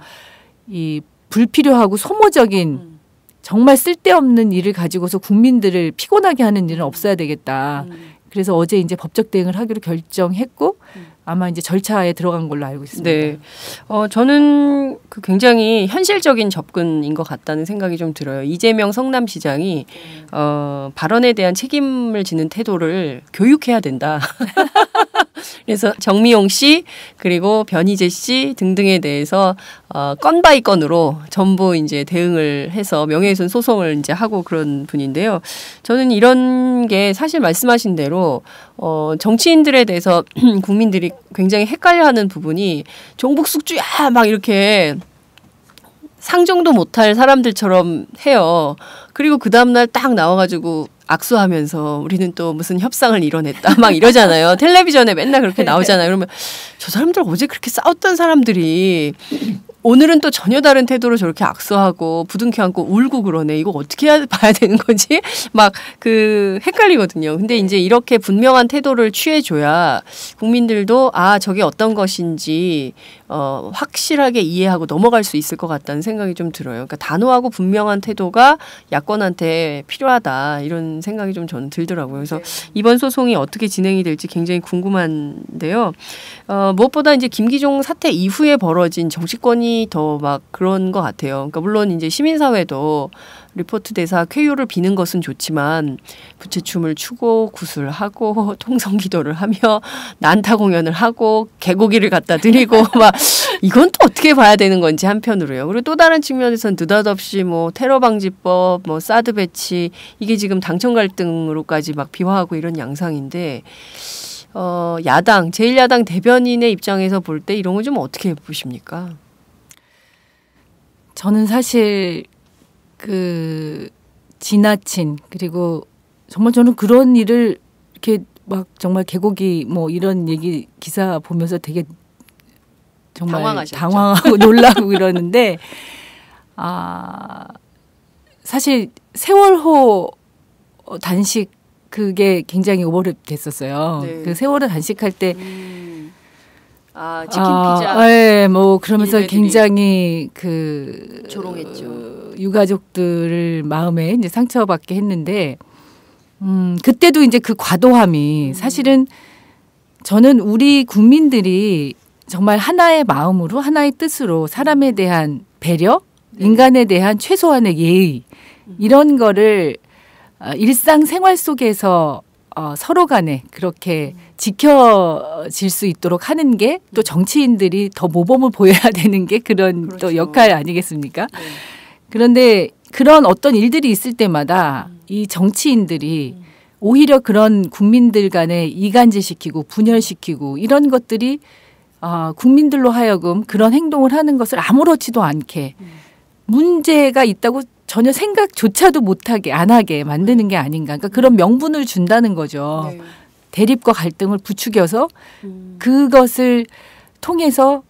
이 불필요하고 소모적인 정말 쓸데없는 일을 가지고서 국민들을 피곤하게 하는 일은 없어야 되겠다. 그래서 어제 이제 법적 대응을 하기로 결정했고 아마 이제 절차에 들어간 걸로 알고 있습니다. 네. 저는 그 굉장히 현실적인 접근인 것 같다는 생각이 좀 들어요. 이재명 성남시장이 발언에 대한 책임을 지는 태도를 교육해야 된다. 그래서 정미용 씨 그리고 변희재 씨 등등에 대해서 건 바이 건으로 전부 이제 대응을 해서 명예훼손 소송을 이제 하고 그런 분인데요. 저는 이런 게 사실 말씀하신 대로 정치인들에 대해서 국민들이 굉장히 헷갈려하는 부분이 종북 숙주야 막 이렇게 상종도 못할 사람들처럼 해요. 그리고 그 다음날 딱 나와가지고 악수하면서 우리는 또 무슨 협상을 이뤄냈다 막 이러잖아요. 텔레비전에 맨날 그렇게 나오잖아요. 그러면 저 사람들 어제 그렇게 싸웠던 사람들이 오늘은 또 전혀 다른 태도로 저렇게 악수하고 부둥켜 안고 울고 그러네. 이거 어떻게 봐야 되는 거지? 막 그 헷갈리거든요. 근데 이제 이렇게 분명한 태도를 취해줘야 국민들도 저게 어떤 것인지 확실하게 이해하고 넘어갈 수 있을 것 같다는 생각이 좀 들어요. 그러니까 단호하고 분명한 태도가 야권한테 필요하다 이런 생각이 좀 저는 들더라고요. 그래서 이번 소송이 어떻게 진행이 될지 굉장히 궁금한데요. 무엇보다 이제 김기종 사태 이후에 벌어진 정치권이 더 막 그런 것 같아요. 그러니까 물론 이제 시민사회도 리포트 대사 쾌유를 비는 것은 좋지만 부채춤을 추고 구슬하고 통성기도를 하며 난타 공연을 하고 개고기를 갖다 드리고 막 이건 또 어떻게 봐야 되는 건지 한편으로요. 그리고 또 다른 측면에서는 느닷없이 뭐 테러 방지법, 뭐 사드 배치 이게 지금 당청 갈등으로까지 막 비화하고 이런 양상인데 야당 제1야당 대변인의 입장에서 볼 때 이런 거 좀 어떻게 보십니까? 저는 사실 그 지나친 그리고 정말 저는 그런 일을 이렇게 막 정말 개고기 뭐 이런 얘기 기사 보면서 되게 정말 당황하셨죠. 당황하고 놀라고 그러는데 사실 세월호 단식 그게 굉장히 오버랩됐었어요. 네. 그 세월호 단식할 때 치킨 피자. 네, 뭐 그러면서 일베들이 굉장히 조롱했죠. 유가족들 마음에 이제 상처받게 했는데 그때도 이제 그 과도함이 사실은 저는 우리 국민들이 정말 하나의 마음으로 하나의 뜻으로 사람에 대한 배려, 인간에 대한 최소한의 예의 이런 거를 일상생활 속에서 서로 간에 그렇게 지켜질 수 있도록 하는 게 또 정치인들이 더 모범을 보여야 되는 게 그런 그렇죠. 또 역할 아니겠습니까? 네. 그런데 그런 어떤 일들이 있을 때마다 이 정치인들이 오히려 그런 국민들 간에 이간질시키고 분열시키고 이런 것들이 국민들로 하여금 그런 행동을 하는 것을 아무렇지도 않게 문제가 있다고 전혀 생각조차도 못하게 안 하게 만드는 게 아닌가. 그러니까 그런 명분을 준다는 거죠. 네. 대립과 갈등을 부추겨서 그것을 통해서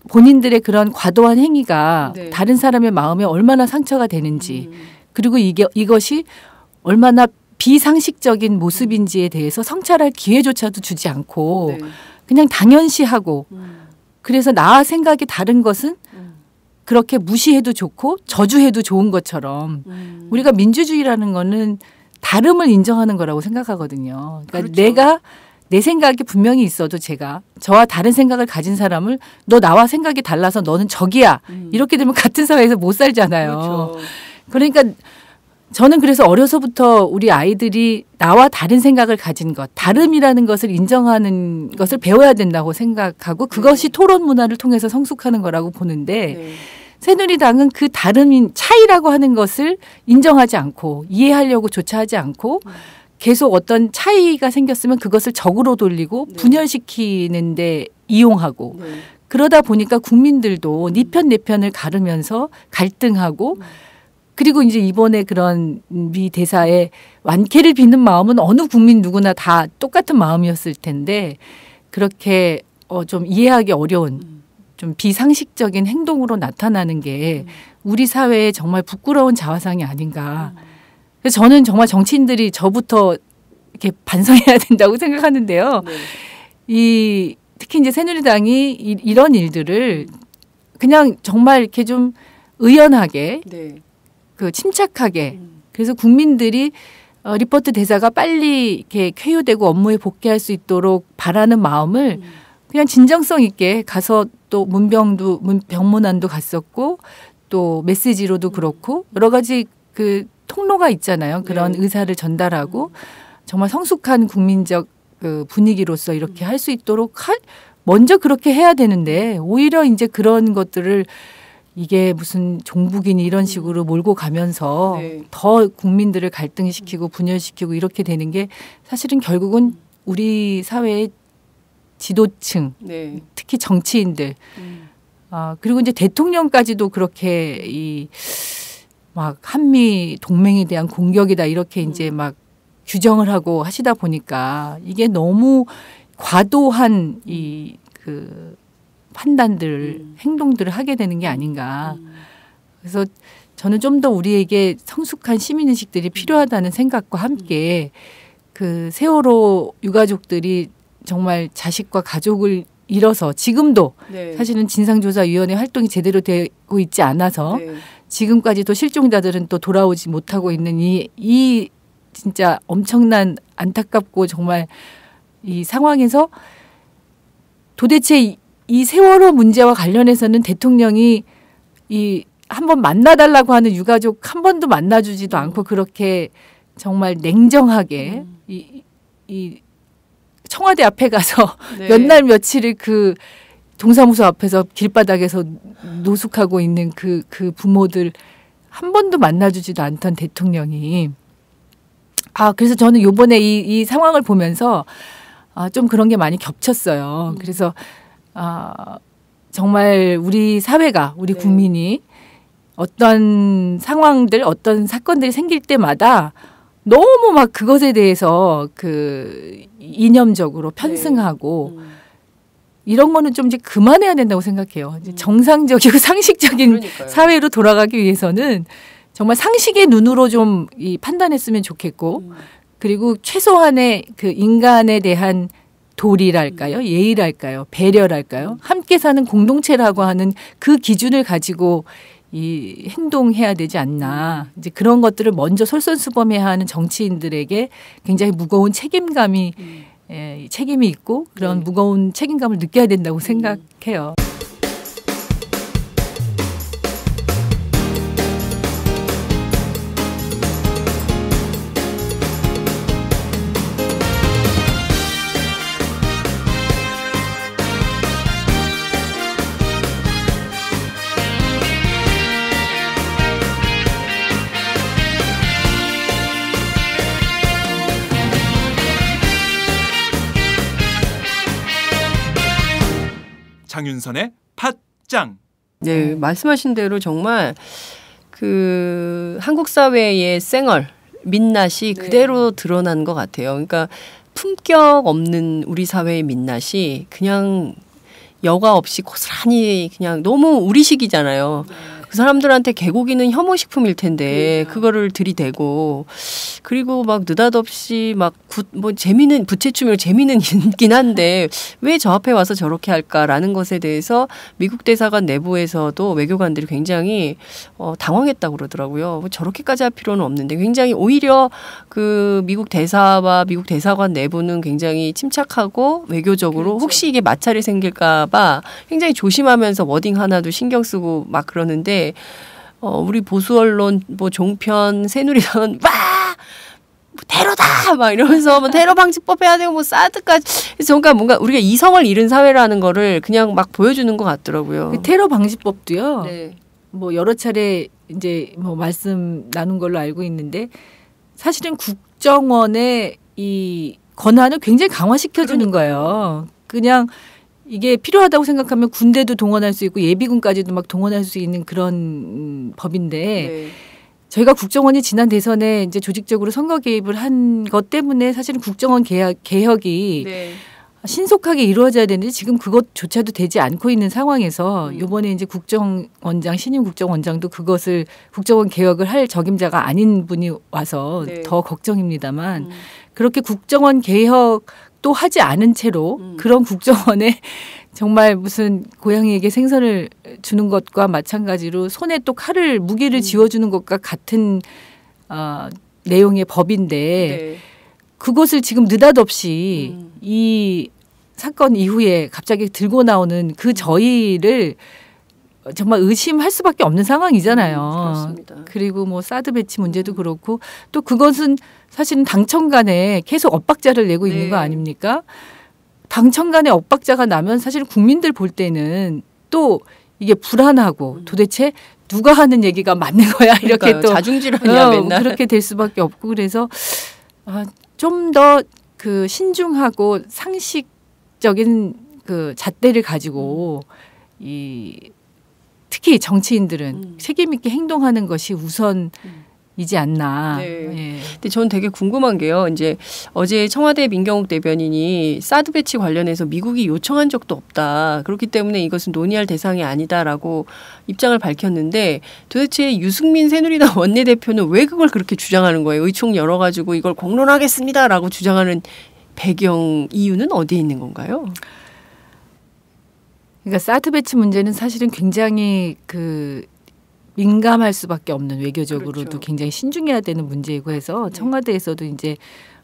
본인들의 그런 과도한 행위가 네. 다른 사람의 마음에 얼마나 상처가 되는지 그리고 이것이 얼마나 비상식적인 모습인지에 대해서 성찰할 기회조차도 주지 않고 네. 그냥 당연시하고 그래서 나와 생각이 다른 것은 그렇게 무시해도 좋고 저주해도 좋은 것처럼 우리가 민주주의라는 거는 다름을 인정하는 거라고 생각하거든요. 그러니까 그렇죠. 내가 내 생각이 분명히 있어도 제가 저와 다른 생각을 가진 사람을 너 나와 생각이 달라서 너는 적이야. 이렇게 되면 같은 사회에서 못 살잖아요. 그렇죠. 그러니까 저는 그래서 어려서부터 우리 아이들이 나와 다른 생각을 가진 것, 다름이라는 것을 인정하는 것을 배워야 된다고 생각하고 그것이 토론 문화를 통해서 성숙하는 거라고 보는데 네. 새누리당은 그 다름인 차이라고 하는 것을 인정하지 않고 이해하려고 조차 하지 않고 계속 어떤 차이가 생겼으면 그것을 적으로 돌리고 네. 분열시키는데 이용하고 네. 그러다 보니까 국민들도 네 편 내 편을 가르면서 갈등하고 그리고 이제 이번에 그런 미 대사의 완쾌를 비는 마음은 어느 국민 누구나 다 똑같은 마음이었을 텐데 그렇게 좀 이해하기 어려운 좀 비상식적인 행동으로 나타나는 게 우리 사회에 정말 부끄러운 자화상이 아닌가. 그래서 저는 정말 정치인들이 저부터 이렇게 반성해야 된다고 생각하는데요. 네. 특히 이제 새누리당이 이런 일들을 그냥 정말 이렇게 좀 의연하게 네. 침착하게 그래서 국민들이 리포트 대사가 빨리 이렇게 쾌유되고 업무에 복귀할 수 있도록 바라는 마음을 그냥 진정성 있게 가서 또 병문안도 갔었고 또 메시지로도 그렇고 여러 가지 그 통로가 있잖아요. 그런 네. 의사를 전달하고 정말 성숙한 국민적 그 분위기로서 이렇게 할 수 있도록 먼저 그렇게 해야 되는데 오히려 이제 그런 것들을 이게 무슨 종북이니 이런 식으로 몰고 가면서 네. 더 국민들을 갈등시키고 분열시키고 이렇게 되는 게 사실은 결국은 우리 사회의 지도층, 네. 특히 정치인들, 그리고 이제 대통령까지도 그렇게 막 한미 동맹에 대한 공격이다 이렇게 이제 막 규정을 하고 하시다 보니까 이게 너무 과도한 그 판단들, 행동들을 하게 되는 게 아닌가. 그래서 저는 좀 더 우리에게 성숙한 시민의식들이 필요하다는 생각과 함께 그 세월호 유가족들이 정말 자식과 가족을 잃어서 지금도 네. 사실은 진상조사위원회 활동이 제대로 되고 있지 않아서 네. 지금까지도 실종자들은 또 돌아오지 못하고 있는 이 진짜 엄청난 안타깝고 정말 이 상황에서 도대체 이 세월호 문제와 관련해서는 대통령이 한번 만나달라고 하는 유가족 한 번도 만나주지도 않고 그렇게 정말 냉정하게 이 청와대 앞에 가서 네. 몇 날 며칠을 그 동사무소 앞에서 길바닥에서 노숙하고 있는 그 부모들 한 번도 만나주지도 않던 대통령이 그래서 저는 요번에 이 상황을 보면서 좀 그런 게 많이 겹쳤어요. 그래서 정말 우리 사회가 우리 네. 국민이 어떤 상황들 어떤 사건들이 생길 때마다 너무 막 그것에 대해서 그 이념적으로 편승하고 이런 거는 좀 이제 그만해야 된다고 생각해요. 이제 정상적이고 상식적인 그러니까요. 사회로 돌아가기 위해서는 정말 상식의 눈으로 좀 이 판단했으면 좋겠고 그리고 최소한의 그 인간에 대한 도리랄까요? 예의랄까요? 배려랄까요? 함께 사는 공동체라고 하는 그 기준을 가지고 이 행동해야 되지 않나. 이제 그런 것들을 먼저 솔선수범해야 하는 정치인들에게 굉장히 무거운 책임감이 책임이 있고 그런 무거운 책임감을 느껴야 된다고 생각해요. 장윤선의 팟짱. 네, 말씀하신 대로 정말 그 한국 사회의 쌩얼, 민낯이 그대로 드러난 것 같아요. 그러니까 품격 없는 우리 사회의 민낯이 그냥 여과 없이 고스란히 그냥 너무 우리식이잖아요. 그 사람들한테 개고기는 혐오식품일 텐데 그거를 들이대고 그리고 막 느닷없이 막 뭐 재미는 부채춤이 재미는 있긴 한데 왜 저 앞에 와서 저렇게 할까라는 것에 대해서 미국 대사관 내부에서도 외교관들이 굉장히 당황했다고 그러더라고요. 뭐 저렇게까지 할 필요는 없는데 굉장히 오히려 그 미국 대사와 미국 대사관 내부는 굉장히 침착하고 외교적으로 혹시 이게 마찰이 생길까 봐 굉장히 조심하면서 워딩 하나도 신경 쓰고 막 그러는데 우리 보수 언론 뭐 종편 새누리당은 테러다 막 이러면서 뭐 테러 방지법 해야 되고 뭐 사드까지 그래서 그러니까 뭔가 우리가 이성을 잃은 사회라는 거를 그냥 막 보여주는 것 같더라고요. 그 테러 방지법도요. 네. 뭐 여러 차례 이제 뭐 말씀 나눈 걸로 알고 있는데 사실은 국정원의 이 권한을 굉장히 강화시켜주는 거예요. 그냥 이게 필요하다고 생각하면 군대도 동원할 수 있고 예비군까지도 막 동원할 수 있는 그런 법인데 네. 저희가 국정원이 지난 대선에 이제 조직적으로 선거 개입을 한 것 때문에 사실은 국정원 개혁이 네. 신속하게 이루어져야 되는데 지금 그것조차도 되지 않고 있는 상황에서 이번에 이제 국정원장 신임 국정원장도 그것을 국정원 개혁을 할 적임자가 아닌 분이 와서 네. 더 걱정입니다만 그렇게 국정원 개혁도 하지 않은 채로 그런 국정원에 정말 무슨 고양이에게 생선을 주는 것과 마찬가지로 손에 또 무기를 쥐어주는 것과 같은 내용의 법인데 네. 그것을 지금 느닷없이 이 사건 이후에 갑자기 들고 나오는 그 저희를 정말 의심할 수밖에 없는 상황이잖아요. 그렇습니다. 그리고 뭐 사드 배치 문제도 그렇고 또 그것은 사실은 당청 간에 계속 엇박자를 내고 있는 거 아닙니까? 당청 간에 엇박자가 나면 사실 국민들 볼 때는 또 이게 불안하고 도대체 누가 하는 얘기가 맞는 거야 이렇게 그러니까요. 또 자중질환이야 맨날. 그렇게 될 수밖에 없고 그래서 좀 더 그 신중하고 상식적인 그 잣대를 가지고 특히 정치인들은 책임 있게 행동하는 것이 우선이지 않나. 네. 예. 근데 저는 되게 궁금한 게요. 이제 어제 청와대 민경욱 대변인이 사드 배치 관련해서 미국이 요청한 적도 없다. 그렇기 때문에 이것은 논의할 대상이 아니다라고 입장을 밝혔는데 도대체 유승민 새누리당 원내대표는 왜 그걸 그렇게 주장하는 거예요? 의총 열어가지고 이걸 공론하겠습니다라고 주장하는 배경 이유는 어디에 있는 건가요? 그러니까 사드 배치 문제는 사실은 굉장히 민감할 수밖에 없는 외교적으로도 그렇죠. 굉장히 신중해야 되는 문제이고 해서 청와대에서도 이제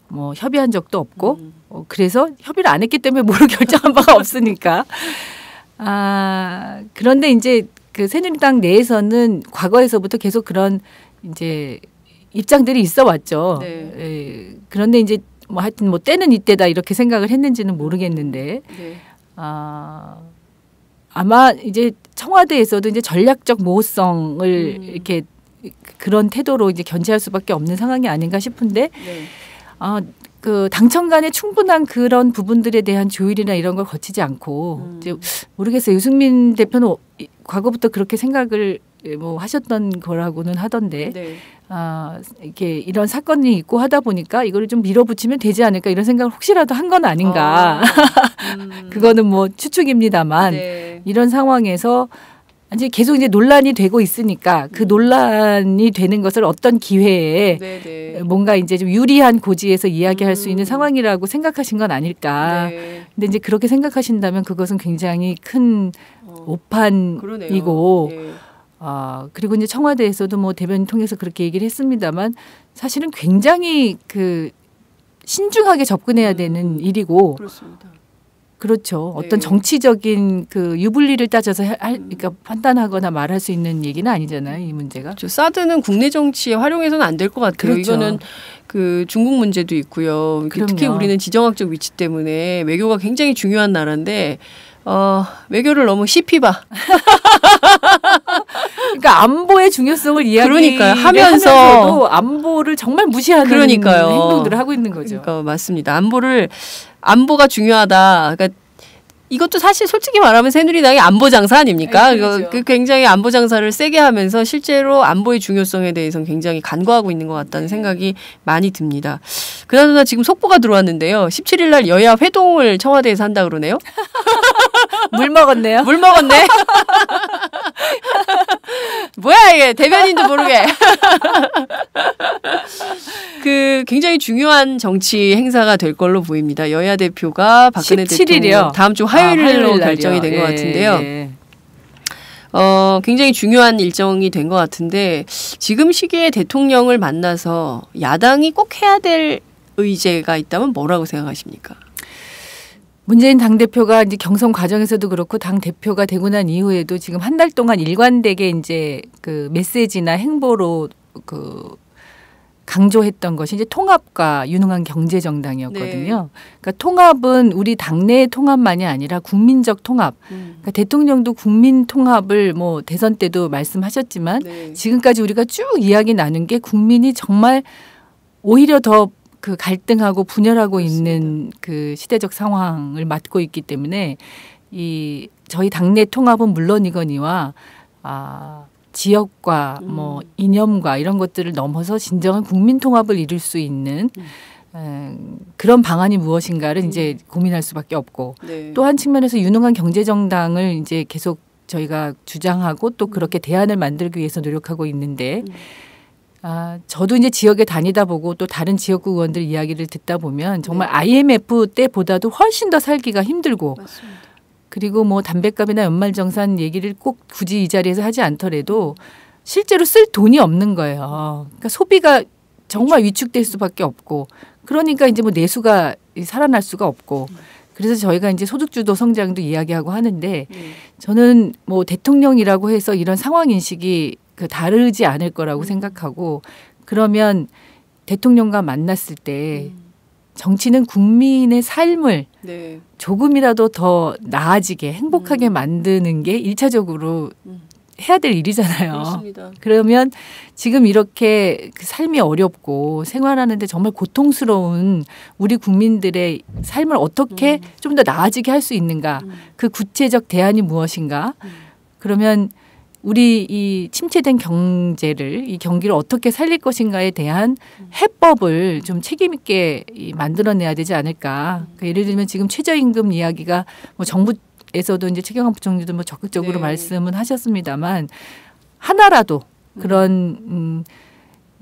뭐 협의한 적도 없고 그래서 협의를 안 했기 때문에 뭐로 결정한 바가 없으니까 그런데 이제 그 새누리당 내에서는 과거에서부터 계속 그런 이제 입장들이 있어 왔죠. 네. 예, 그런데 이제 뭐 하여튼 뭐 때는 이때다 이렇게 생각을 했는지는 모르겠는데 네. 아마 이제 청와대에서도 이제 전략적 모호성을 이렇게 그런 태도로 이제 견제할 수밖에 없는 상황이 아닌가 싶은데 네. 그 당청 간에 충분한 그런 부분들에 대한 조율이나 이런 걸 거치지 않고 이제 모르겠어요. 유승민 대표는 과거부터 그렇게 생각을 뭐 하셨던 거라고는 하던데 네. 이렇게 이런 사건이 있고 하다 보니까 이거를 좀 밀어붙이면 되지 않을까 이런 생각을 혹시라도 한 건 아닌가. 그거는 뭐 추측입니다만 네. 이런 상황에서 이제 계속 이제 논란이 되고 있으니까 그 논란이 되는 것을 어떤 기회에 네. 뭔가 이제 좀 유리한 고지에서 이야기할 수 있는 상황이라고 생각하신 건 아닐까. 네. 근데 이제 그렇게 생각하신다면 그것은 굉장히 큰 오판이고 그러네요. 네. 그리고 이제 청와대에서도 뭐 대변인 통해서 그렇게 얘기를 했습니다만 사실은 굉장히 그 신중하게 접근해야 되는 일이고 그렇습니다. 그렇죠. 네. 어떤 정치적인 그 유불리를 따져서 그러니까 판단하거나 말할 수 있는 얘기는 아니잖아요. 이 문제가. 그렇죠. 사드는 국내 정치에 활용해서는 안 될 것 같아요. 그렇죠. 이거는 그 중국 문제도 있고요. 특히 그럼요. 우리는 지정학적 위치 때문에 외교가 굉장히 중요한 나라인데 외교를 너무 쉽이 봐. 그러니까 안보의 중요성을 그러니까요. 하면서도 하면서 안보를 정말 무시하는 그러니까요. 행동들을 하고 있는 거죠. 그러니까 맞습니다. 안보가 중요하다. 그러니까 이것도 사실 솔직히 말하면 새누리당의 안보 장사 아닙니까? 그렇죠. 그 굉장히 안보 장사를 세게 하면서 실제로 안보의 중요성에 대해서는 굉장히 간과하고 있는 것 같다는 생각이 많이 듭니다. 그나저나 지금 속보가 들어왔는데요. 17일 날 여야 회동을 청와대에서 한다 그러네요. 물 먹었네요. 물 먹었네. 뭐야 이게 대변인도 모르게. 그 굉장히 중요한 정치 행사가 될 걸로 보입니다. 여야 대표가 박근혜 17일이요. 대통령 다음 주 화요일로 결정이 된 것 같은데요. 굉장히 중요한 일정이 된 것 같은데 지금 시기에 대통령을 만나서 야당이 꼭 해야 될 의제가 있다면 뭐라고 생각하십니까? 문재인 당대표가 이제 경선 과정에서도 그렇고 당대표가 되고 난 이후에도 지금 한 달 동안 일관되게 이제 그 메시지나 행보로 그 강조했던 것이 이제 통합과 유능한 경제 정당이었거든요. 그러니까 통합은 우리 당내의 통합만이 아니라 국민적 통합. 그러니까 대통령도 국민 통합을 뭐 대선 때도 말씀하셨지만 지금까지 우리가 쭉 이야기 나눈 게 국민이 정말 오히려 더 그 갈등하고 분열하고 있는 그 시대적 상황을 맞고 있기 때문에 이 저희 당내 통합은 물론이거니와 지역과 뭐 이념과 이런 것들을 넘어서 진정한 국민 통합을 이룰 수 있는 그런 방안이 무엇인가를 이제 고민할 수밖에 없고 또 한 측면에서 유능한 경제 정당을 이제 계속 저희가 주장하고 또 그렇게 대안을 만들기 위해서 노력하고 있는데 저도 이제 지역에 다니다 보고 또 다른 지역구 의원들 이야기를 듣다 보면 정말 IMF 때보다도 훨씬 더 살기가 힘들고 맞습니다. 그리고 뭐 담뱃값이나 연말정산 얘기를 꼭 굳이 이 자리에서 하지 않더라도 실제로 쓸 돈이 없는 거예요. 그러니까 소비가 정말 위축될 수밖에 없고 그러니까 이제 뭐 내수가 살아날 수가 없고 그래서 저희가 이제 소득주도 성장도 이야기하고 하는데 저는 뭐 대통령이라고 해서 이런 상황 인식이 다르지 않을 거라고 생각하고 그러면 대통령과 만났을 때 정치는 국민의 삶을 조금이라도 더 나아지게 행복하게 만드는 게 1차적으로 해야 될 일이잖아요. 그렇습니다. 그러면 지금 이렇게 삶이 어렵고 생활하는데 정말 고통스러운 우리 국민들의 삶을 어떻게 좀 더 나아지게 할 수 있는가 그 구체적 대안이 무엇인가 그러면 우리 이 침체된 경제를 이 경기를 어떻게 살릴 것인가에 대한 해법을 좀 책임 있게 만들어내야 되지 않을까. 그러니까 예를 들면 지금 최저임금 이야기가 뭐 정부에서도 이제 최경환 부총리도 뭐 적극적으로 말씀은 하셨습니다만 하나라도 그런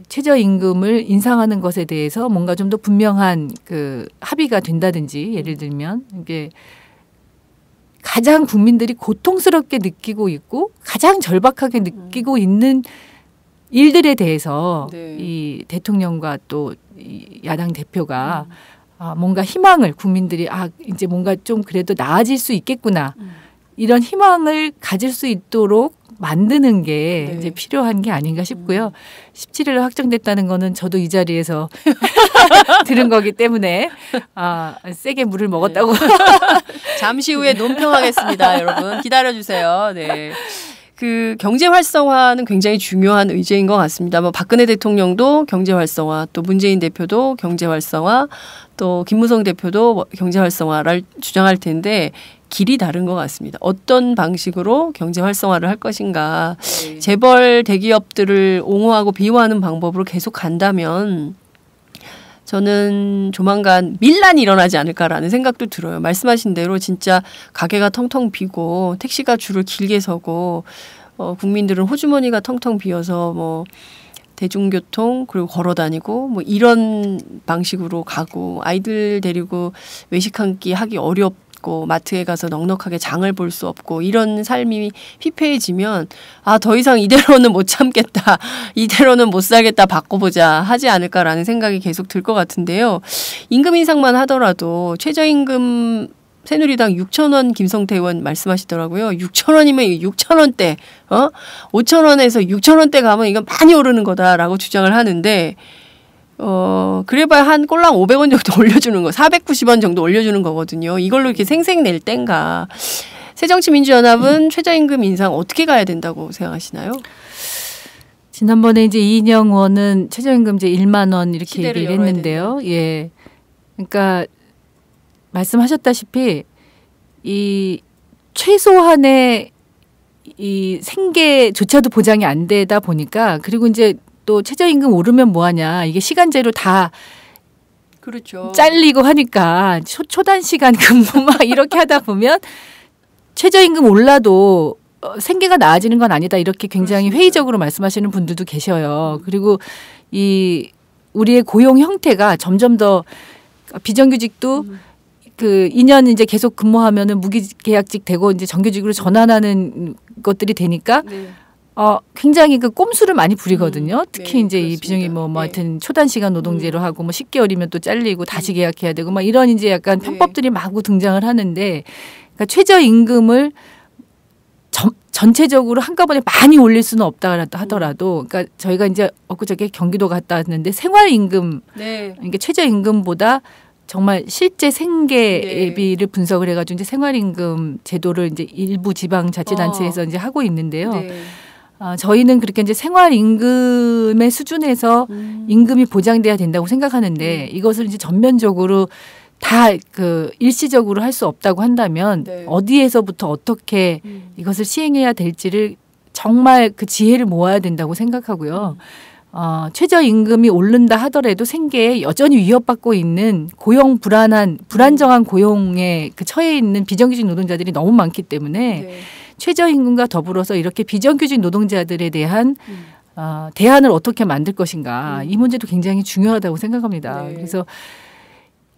최저임금을 인상하는 것에 대해서 뭔가 좀 더 분명한 그 합의가 된다든지 예를 들면 이게 가장 국민들이 고통스럽게 느끼고 있고 가장 절박하게 느끼고 있는 일들에 대해서 이 대통령과 또 이 야당 대표가 뭔가 희망을 국민들이 이제 뭔가 좀 그래도 나아질 수 있겠구나 이런 희망을 가질 수 있도록 만드는 게 이제 필요한 게 아닌가 싶고요. 17일에 확정됐다는 거는 저도 이 자리에서 들은 거기 때문에 세게 물을 먹었다고. 잠시 후에 논평하겠습니다. 여러분 기다려주세요. 네. 그 경제 활성화는 굉장히 중요한 의제인 것 같습니다. 뭐 박근혜 대통령도 경제 활성화, 또 문재인 대표도 경제 활성화, 또 김무성 대표도 경제 활성화를 주장할 텐데 길이 다른 것 같습니다. 어떤 방식으로 경제 활성화를 할 것인가. 재벌 대기업들을 옹호하고 비호하는 방법으로 계속 간다면 저는 조만간 밀란이 일어나지 않을까라는 생각도 들어요. 말씀하신 대로 진짜 가게가 텅텅 비고 택시가 줄을 길게 서고 국민들은 호주머니가 텅텅 비어서 뭐 대중교통 그리고 걸어 다니고 뭐 이런 방식으로 가고 아이들 데리고 외식 한 끼 하기 어렵고 마트에 가서 넉넉하게 장을 볼 수 없고 이런 삶이 피폐해지면 아, 더 이상 이대로는 못 참겠다. 이대로는 못 살겠다. 바꿔보자 하지 않을까라는 생각이 계속 들 것 같은데요. 임금 인상만 하더라도 최저임금 새누리당 6,000원 김성태 의원 말씀하시더라고요. 6,000원이면 6,000원대, 5,000원에서 6,000원대 가면 이건 많이 오르는 거다라고 주장을 하는데, 그래봐야 한 꼴랑 500원 정도 올려주는 거, 490원 정도 올려주는 거거든요. 이걸로 이렇게 생색낼 땐가. 새정치민주연합은 최저임금 인상 어떻게 가야 된다고 생각하시나요? 지난번에 이제 이인영 의원은 최저임금제 1만 원 이렇게 얘기를 했는데요. 예. 그러니까 말씀하셨다시피 이 최소한의 이 생계조차도 보장이 안 되다 보니까 그리고 이제 또 최저임금 오르면 뭐하냐 이게 시간제로 다 그렇죠. 잘리고 하니까 초단 시간 근무 막 이렇게 하다 보면 최저임금 올라도 생계가 나아지는 건 아니다 이렇게 굉장히 그렇습니다. 회의적으로 말씀하시는 분들도 계셔요. 그리고 이 우리의 고용 형태가 점점 더 비정규직도 그 2년 이제 계속 근무하면은 무기계약직 되고 이제 정규직으로 전환하는 것들이 되니까 굉장히 그 꼼수를 많이 부리거든요. 특히 이제 이 비정규직 뭐 하여튼 초단 시간 노동제로 하고 뭐 10개월이면 또 잘리고 다시 계약해야 되고 막 이런 이제 약간 편법들이 마구 등장을 하는데 그러니까 최저임금을 전체적으로 한꺼번에 많이 올릴 수는 없다 하더라도 그러니까 저희가 이제 엊그저께 경기도 갔다 왔는데 생활임금 그러니까 최저임금보다 정말 실제 생계비를 분석을 해가지고 이제 생활임금 제도를 이제 일부 지방자치단체에서 이제 하고 있는데요. 저희는 그렇게 이제 생활임금의 수준에서 임금이 보장돼야 된다고 생각하는데 이것을 이제 전면적으로 다 그 일시적으로 할 수 없다고 한다면 어디에서부터 어떻게 이것을 시행해야 될지를 정말 그 지혜를 모아야 된다고 생각하고요. 최저임금이 오른다 하더라도 생계에 여전히 위협받고 있는 고용 불안정한 고용에 그 처해 있는 비정규직 노동자들이 너무 많기 때문에 최저임금과 더불어서 이렇게 비정규직 노동자들에 대한 대안을 어떻게 만들 것인가 이 문제도 굉장히 중요하다고 생각합니다. 그래서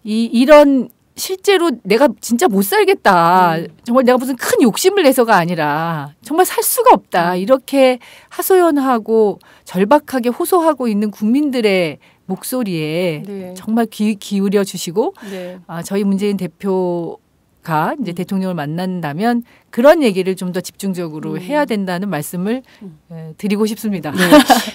이런 실제로 내가 진짜 못 살겠다. 정말 내가 무슨 큰 욕심을 내서가 아니라 정말 살 수가 없다. 이렇게 하소연하고 절박하게 호소하고 있는 국민들의 목소리에 정말 귀 기울여 주시고 저희 문재인 대표가 이제 대통령을 만난다면 그런 얘기를 좀 더 집중적으로 해야 된다는 말씀을 드리고 싶습니다.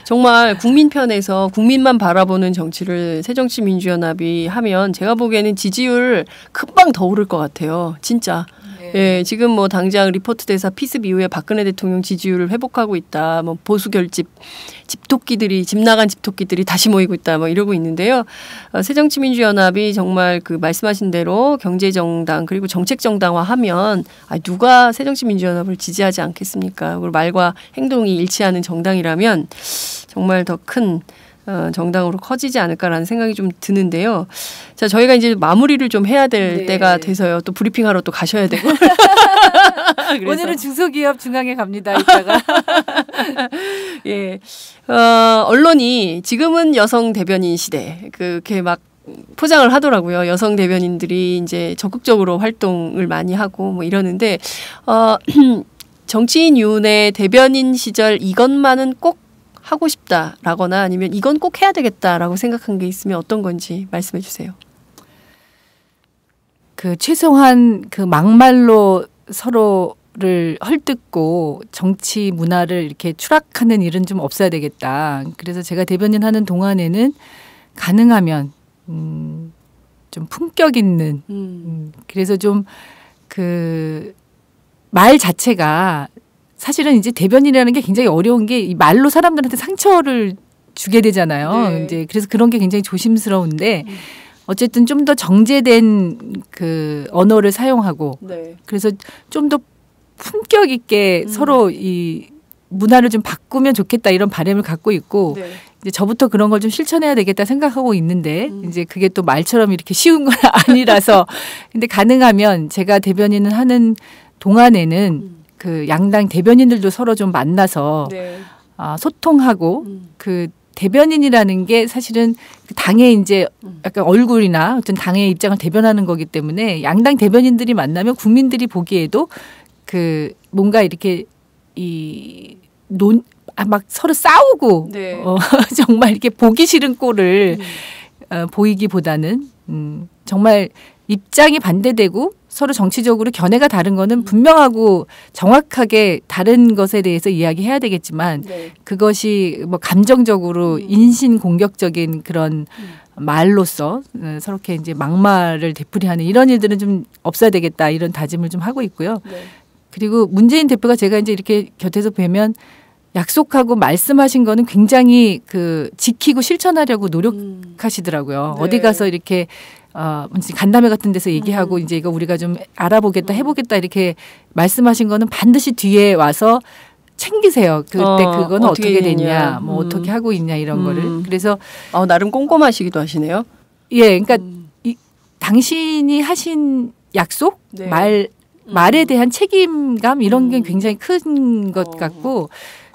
정말 국민 편에서 국민만 바라보는 정치를 새정치민주연합이 하면 제가 보기에는 지지율 금방 더 오를 것 같아요. 진짜. 예, 지금 뭐 당장 리포트 대사 피습 이후에 박근혜 대통령 지지율을 회복하고 있다. 뭐 보수 결집 집 나간 집토끼들이 다시 모이고 있다. 뭐 이러고 있는데요. 새정치민주연합이 정말 그 말씀하신 대로 경제정당 그리고 정책정당화하면 누가 새정치민주연합을 지지하지 않겠습니까? 그리고 말과 행동이 일치하는 정당이라면 정말 더 큰 정당으로 커지지 않을까라는 생각이 좀 드는데요. 자, 저희가 이제 마무리를 좀 해야 될 때가 돼서요. 또 브리핑하러 또 가셔야 되고. 오늘은 중소기업 중앙에 갑니다. 이따가. 예, 언론이 지금은 여성 대변인 시대 그렇게 막 포장을 하더라고요. 여성 대변인들이 이제 적극적으로 활동을 많이 하고 뭐 이러는데 정치인 윤의 대변인 시절 이것만은 꼭 하고 싶다라거나 아니면 이건 꼭 해야 되겠다라고 생각한 게 있으면 어떤 건지 말씀해 주세요. 그 최소한 그 막말로 서로를 헐뜯고 정치 문화를 이렇게 추락하는 일은 좀 없어야 되겠다. 그래서 제가 대변인 하는 동안에는 가능하면 좀 품격 있는 그래서 좀 그 말 자체가 사실은 이제 대변인이라는 게 굉장히 어려운 게 이 말로 사람들한테 상처를 주게 되잖아요. 이제 그래서 그런 게 굉장히 조심스러운데 어쨌든 좀 더 정제된 그 언어를 사용하고 네. 그래서 좀 더 품격 있게 서로 이 문화를 좀 바꾸면 좋겠다 이런 바람을 갖고 있고 네. 이제 저부터 그런 걸 좀 실천해야 되겠다 생각하고 있는데 이제 그게 또 말처럼 이렇게 쉬운 건 아니라서 근데 가능하면 제가 대변인을 하는 동안에는 그 양당 대변인들도 서로 좀 만나서 네. 소통하고 그 대변인이라는 게 사실은 그 당의 이제 약간 얼굴이나 어떤 당의 입장을 대변하는 거기 때문에 양당 대변인들이 만나면 국민들이 보기에도 그 뭔가 이렇게 막 서로 싸우고 네. 정말 이렇게 보기 싫은 꼴을 보이기보다는 정말 입장이 반대되고 서로 정치적으로 견해가 다른 거는 분명하고 정확하게 다른 것에 대해서 이야기해야 되겠지만 네. 그것이 뭐 감정적으로 인신 공격적인 그런 말로써 서로게 이제 막말을 되풀이하는 이런 일들은 좀 없어야 되겠다 이런 다짐을 좀 하고 있고요. 네. 그리고 문재인 대표가 제가 이제 이렇게 곁에서 뵈면 약속하고 말씀하신 거는 굉장히 그 지키고 실천하려고 노력하시더라고요. 네. 어디 가서 이렇게 간담회 같은 데서 얘기하고 이제 이거 우리가 좀 알아보겠다 해보겠다 이렇게 말씀하신 거는 반드시 뒤에 와서 챙기세요. 그때 그거는 어떻게 됐냐, 뭐 어떻게 하고 있냐 이런 거를. 그래서 나름 꼼꼼하시기도 하시네요. 예, 그러니까 당신이 하신 약속, 네. 말에 대한 책임감 이런 게 굉장히 큰 것 같고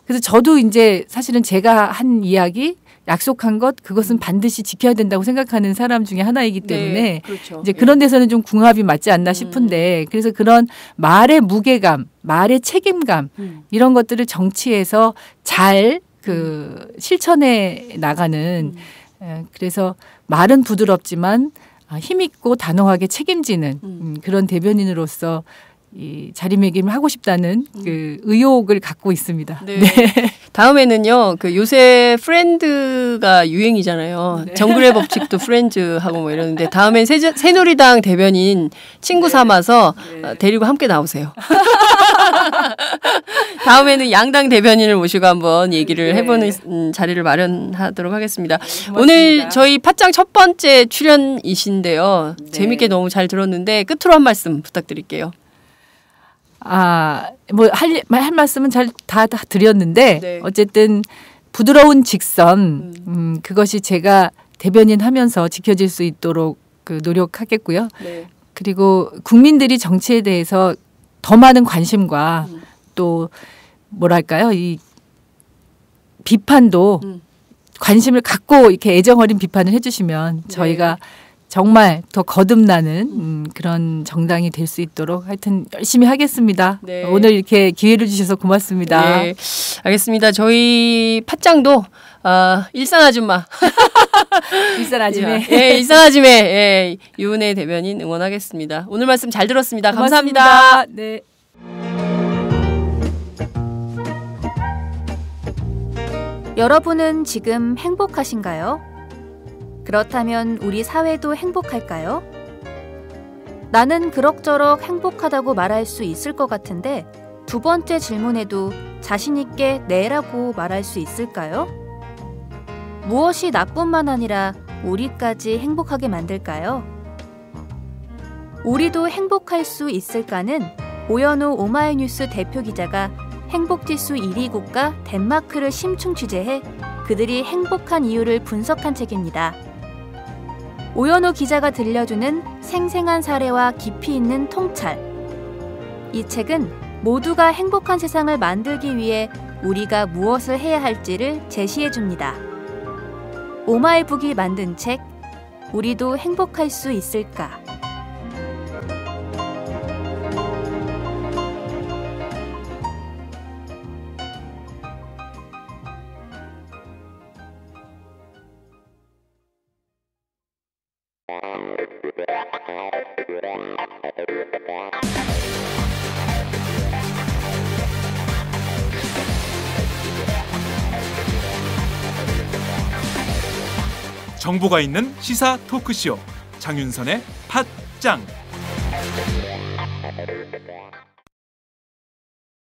그래서 저도 이제 사실은 제가 한 이야기 약속한 것 그것은 반드시 지켜야 된다고 생각하는 사람 중에 하나이기 때문에 네, 그렇죠. 이제 그런 데서는 좀 궁합이 맞지 않나 싶은데 그래서 그런 말의 무게감, 말의 책임감 이런 것들을 정치에서 잘 그 실천해 나가는 그래서 말은 부드럽지만 힘있고 단호하게 책임지는 그런 대변인으로서 이 자리매김을 하고 싶다는 그 의욕을 갖고 있습니다. 네. 다음에는요, 그 요새 프렌드가 유행이잖아요. 네. 정글의 법칙도 프렌즈하고 뭐 이러는데 다음엔 새누리당 대변인 친구 삼아서 데리고 함께 나오세요. 다음에는 양당 대변인을 모시고 한번 얘기를 해보는 자리를 마련하도록 하겠습니다. 오늘 저희 팟짱 첫 번째 출연이신데요. 재밌게 너무 잘 들었는데 끝으로 한 말씀 부탁드릴게요. 뭐 할 말씀은 잘 다 드렸는데 네. 어쨌든 부드러운 직선 그것이 제가 대변인 하면서 지켜질 수 있도록 그 노력하겠고요. 네. 그리고 국민들이 정치에 대해서 더 많은 관심과 또 뭐랄까요 이 비판도 관심을 갖고 이렇게 애정 어린 비판을 해주시면 저희가 정말 더 거듭나는 그런 정당이 될 수 있도록 하여튼 열심히 하겠습니다. 네. 오늘 이렇게 기회를 주셔서 고맙습니다. 네, 알겠습니다. 저희 팟짱도 일산 아줌마. 일산 아줌매. 예, 일산 아줌매. 예, 유은혜 대변인 응원하겠습니다. 오늘 말씀 잘 들었습니다. 감사합니다. 네. 여러분은 지금 행복하신가요? 그렇다면 우리 사회도 행복할까요? 나는 그럭저럭 행복하다고 말할 수 있을 것 같은데 두 번째 질문에도 자신 있게 네라고 말할 수 있을까요? 무엇이 나뿐만 아니라 우리까지 행복하게 만들까요? 우리도 행복할 수 있을까는 오연우 오마이뉴스 대표 기자가 행복지수 1위 국가 덴마크를 심층 취재해 그들이 행복한 이유를 분석한 책입니다. 오연우 기자가 들려주는 생생한 사례와 깊이 있는 통찰. 이 책은 모두가 행복한 세상을 만들기 위해 우리가 무엇을 해야 할지를 제시해줍니다. 오마이북이 만든 책, 우리도 행복할 수 있을까? 정보가 있는 시사 토크쇼 장윤선의 팟짱.